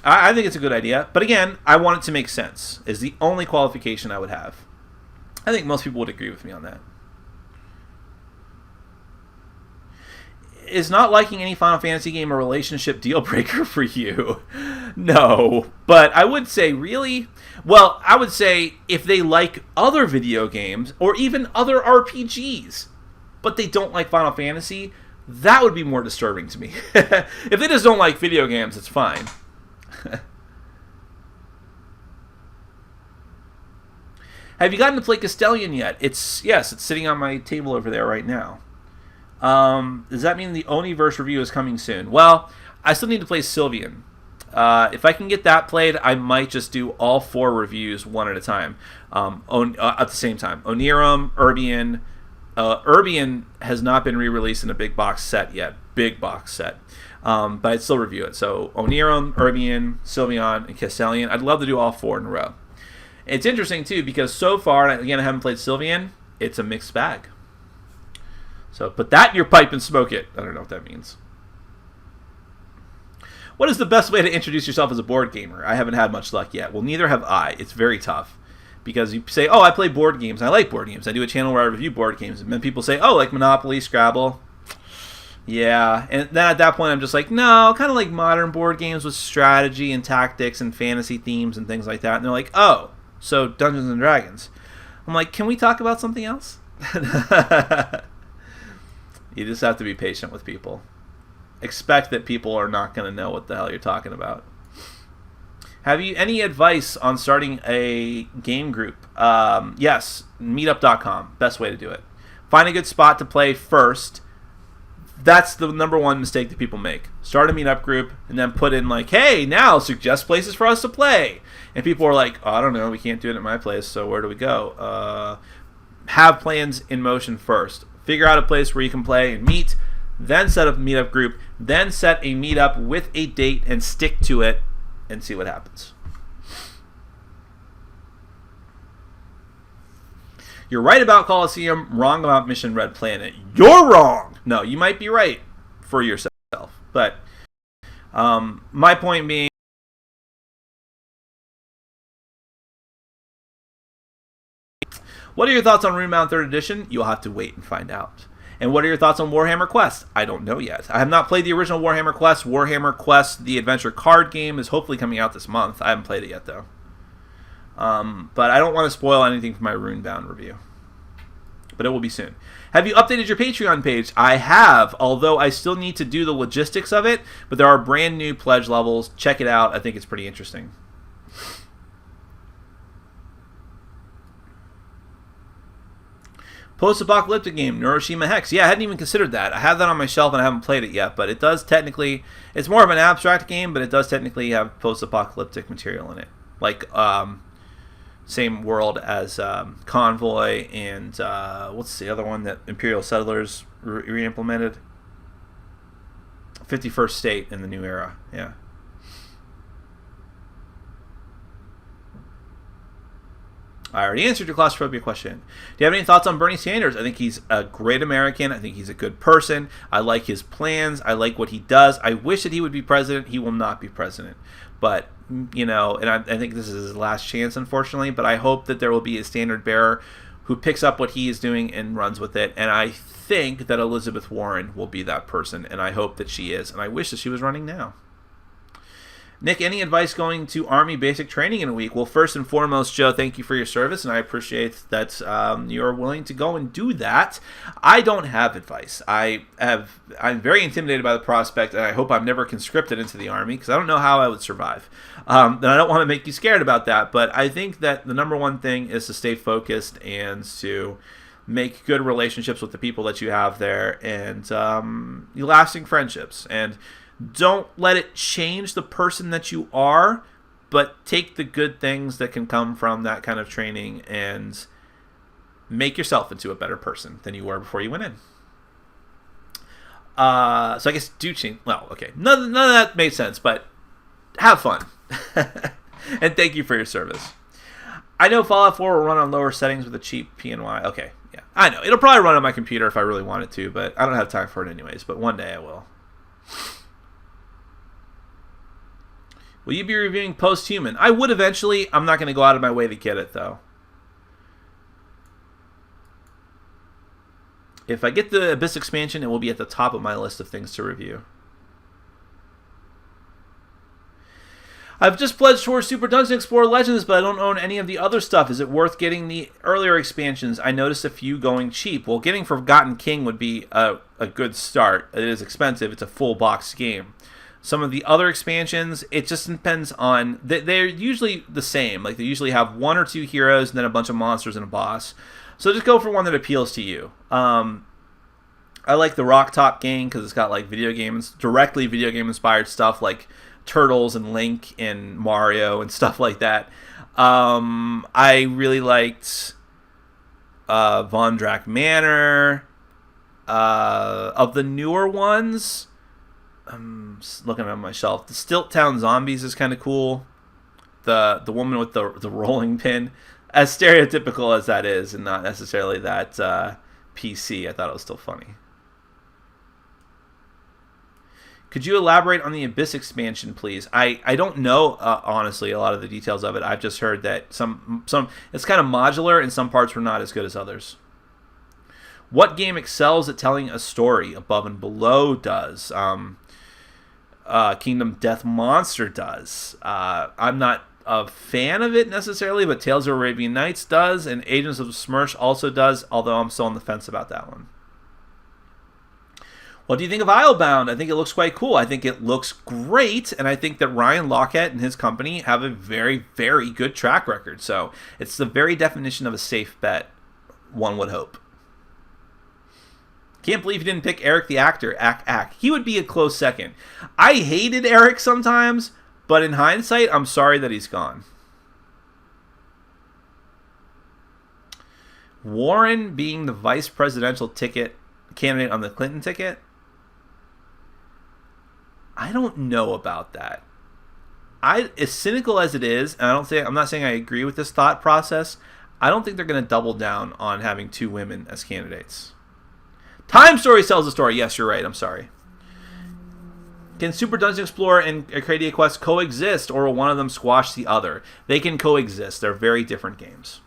I think it's a good idea. But again, I want it to make sense, is the only qualification I would have. I think most people would agree with me on that. Is not liking any Final Fantasy game a relationship deal breaker for you? No. But I would say, really? Well, I would say if they like other video games or even other RPGs, but they don't like Final Fantasy, that would be more disturbing to me. If they just don't like video games, it's fine. Have you gotten to play Castellion yet? It's sitting on my table over there right now. Does that mean the Oniverse review is coming soon? Well, I still need to play Sylvian. If I can get that played, I might just do all 4 reviews one at a time, at the same time. Onirum, Urbian. Urbian has not been re-released in a big box set yet. Big box set. But I'd still review it. So Onirum, Urbian, Sylvian, and Castellion. I'd love to do all 4 in a row. It's interesting, too, because so far, again, I haven't played Sylvian. It's a mixed bag. So put that in your pipe and smoke it. I don't know what that means. What is the best way to introduce yourself as a board gamer? I haven't had much luck yet. Well, neither have I. It's very tough. Because you say, oh, I play board games. I like board games. I do a channel where I review board games. And then people say, oh, like Monopoly, Scrabble. Yeah. And then at that point, I'm just like, no, kind of like modern board games with strategy and tactics and fantasy themes and things like that. And they're like, oh, so Dungeons and Dragons. I'm like, can we talk about something else? You just have to be patient with people. Expect that people are not going to know what the hell you're talking about. Have you any advice on starting a game group? Yes, meetup.com. Best way to do it. Find a good spot to play first. That's the number one mistake that people make. Start a meetup group and then put in like, hey, now suggest places for us to play. And people are like, oh, I don't know, we can't do it at my place, so where do we go? Have plans in motion first. Figure out a place where you can play and meet. Then set up a meetup group. Then set a meetup with a date and stick to it. And see what happens. You're right about Colosseum, wrong about Mission Red Planet. You're wrong! No, you might be right for yourself. But my point being, what are your thoughts on Runebound 3rd Edition? You'll have to wait and find out. And what are your thoughts on Warhammer Quest? I don't know yet. I have not played the original Warhammer Quest. Warhammer Quest, the adventure card game, is hopefully coming out this month. I haven't played it yet, though. But I don't want to spoil anything for my Runebound review. But it will be soon. Have you updated your Patreon page? I have, although I still need to do the logistics of it. But there are brand new pledge levels. Check it out. I think it's pretty interesting. Post-apocalyptic game, Neuroshima Hex. Yeah, I hadn't even considered that. I have that on my shelf and I haven't played it yet, but it does technically, it's more of an abstract game, but it does technically have post-apocalyptic material in it. Like, same world as Convoy and, what's the other one that Imperial Settlers re-implemented? 51st State in the new era, yeah. I already answered your claustrophobia question. Do you have any thoughts on Bernie Sanders? I think he's a great American. I think he's a good person. I like his plans. I like what he does. I wish that he would be president. He will not be president. But, you know, and I think this is his last chance, unfortunately. But I hope that there will be a standard bearer who picks up what he is doing and runs with it. And I think that Elizabeth Warren will be that person. And I hope that she is. And I wish that she was running now. Nick, any advice going to Army basic training in a week? Well, first and foremost, Joe, thank you for your service, and I appreciate that you're willing to go and do that. I don't have advice. I'm very intimidated by the prospect, and I hope I'm never conscripted into the Army, because I don't know how I would survive. And I don't want to make you scared about that, but I think that the number one thing is to stay focused and to make good relationships with the people that you have there, and lasting friendships. And don't let it change the person that you are, but take the good things that can come from that kind of training and make yourself into a better person than you were before you went in. So I guess do change. Well, okay. None of that made sense, but have fun. And thank you for your service. I know Fallout 4 will run on lower settings with a cheap PNY. Okay, yeah. I know. It'll probably run on my computer if I really wanted to, but I don't have time for it anyways. But one day I will. Will you be reviewing Post-Human? I would eventually. I'm not going to go out of my way to get it, though. If I get the Abyss expansion, it will be at the top of my list of things to review. I've just pledged towards Super Dungeon Explorer Legends, but I don't own any of the other stuff. Is it worth getting the earlier expansions? I noticed a few going cheap. Well, getting Forgotten King would be a good start. It is expensive. It's a full box game. Some of the other expansions, it just depends on... They're usually the same. Like, they usually have one or two heroes and then a bunch of monsters and a boss. So just go for one that appeals to you. I like the Rock Top Gang because it's got, like, directly video game inspired stuff like Turtles and Link and Mario and stuff like that. I really liked Von Drack Manor. Of the newer ones... I'm looking on my shelf. The Stilt Town Zombies is kind of cool. The woman with the rolling pin, as stereotypical as that is, and not necessarily that PC. I thought it was still funny. Could you elaborate on the Abyss expansion, please? I don't know, honestly, a lot of the details of it. I've just heard that some it's kind of modular, and some parts were not as good as others. What game excels at telling a story? Above and Below does. Kingdom Death Monster does. I'm not a fan of it necessarily, but Tales of Arabian Nights does, and Agents of Smersh also does, although I'm still on the fence about that one. What do you think of Islebound? I think it looks quite cool. I think it looks great, and I think that Ryan Lockett and his company have a very, very good track record. So it's the very definition of a safe bet, one would hope. Can't believe you didn't pick Eric the actor. He would be a close second. I hated Eric sometimes, but in hindsight, I'm sorry that he's gone. Warren being the vice presidential ticket candidate on the Clinton ticket? I don't know about that. As cynical as it is, and I'm not saying I agree with this thought process, I don't think they're going to double down on having 2 women as candidates. Time Story sells the story. Yes, you're right. I'm sorry. Can Super Dungeon Explorer and Arcadia Quest coexist, or will one of them squash the other? They can coexist. They're very different games.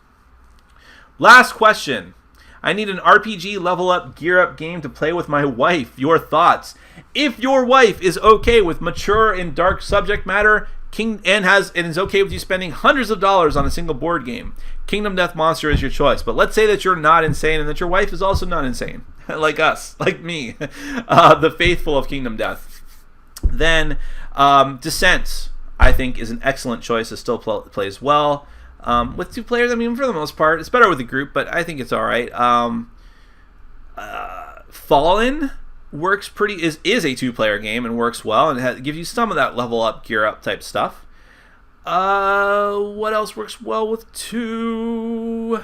Last question. I need an RPG level up, gear up game to play with my wife. Your thoughts? If your wife is okay with mature and dark subject matter, and is okay with you spending hundreds of dollars on a single board game, Kingdom Death Monster is your choice. But let's say that you're not insane and that your wife is also not insane, like us, like me, the faithful of Kingdom Death. Then Descent, I think, is an excellent choice. It still plays well. With 2 players, I mean, for the most part, it's better with a group, but I think it's all right. Fallen works is a 2-player game and works well, and gives you some of that level up, gear up type stuff. What else works well with 2?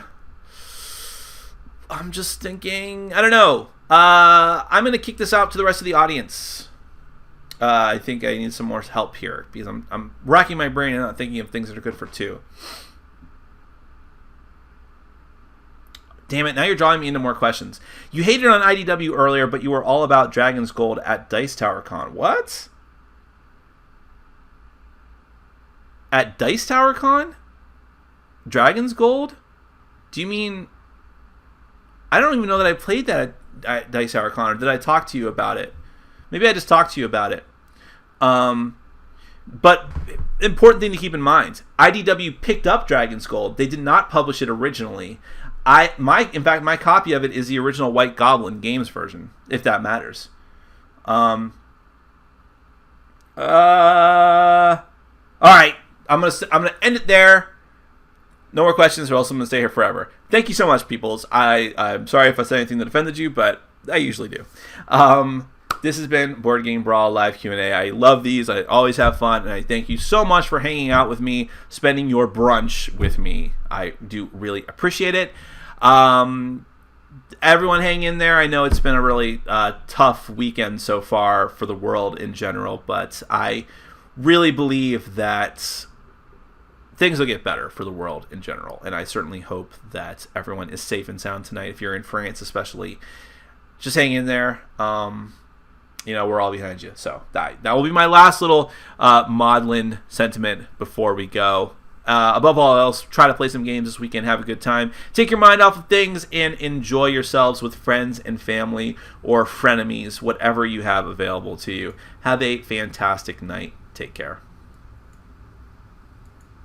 I'm just thinking. I don't know. I'm gonna kick this out to the rest of the audience. I think I need some more help here because I'm racking my brain and not thinking of things that are good for 2. Damn it, now you're drawing me into more questions. You hated on IDW earlier, but you were all about Dragon's Gold at Dice Tower Con. What? At Dice Tower Con? Dragon's Gold? Do you mean... I don't even know that I played that at Dice Tower Con, or did I talk to you about it? Maybe I just talked to you about it. But important thing to keep in mind, IDW picked up Dragon's Gold. They did not publish it originally. In fact, my copy of it is the original White Goblin Games version, if that matters. All right, I'm gonna end it there. No more questions, or else I'm gonna stay here forever. Thank you so much, peoples. I'm sorry if I said anything that offended you, but I usually do. This has been Board Game Brawl Live Q&A. I love these. I always have fun, and I thank you so much for hanging out with me, spending your brunch with me. I do really appreciate it. Everyone hang in there. I know it's been a really tough weekend so far for the world in general, but I really believe that things will get better for the world in general, and I certainly hope that everyone is safe and sound tonight. If you're in France especially, just hang in there. We're all behind you. So that will be my last little maudlin sentiment before we go. Above all else, try to play some games this weekend. Have a good time. Take your mind off of things and enjoy yourselves with friends and family or frenemies, whatever you have available to you. Have a fantastic night. Take care.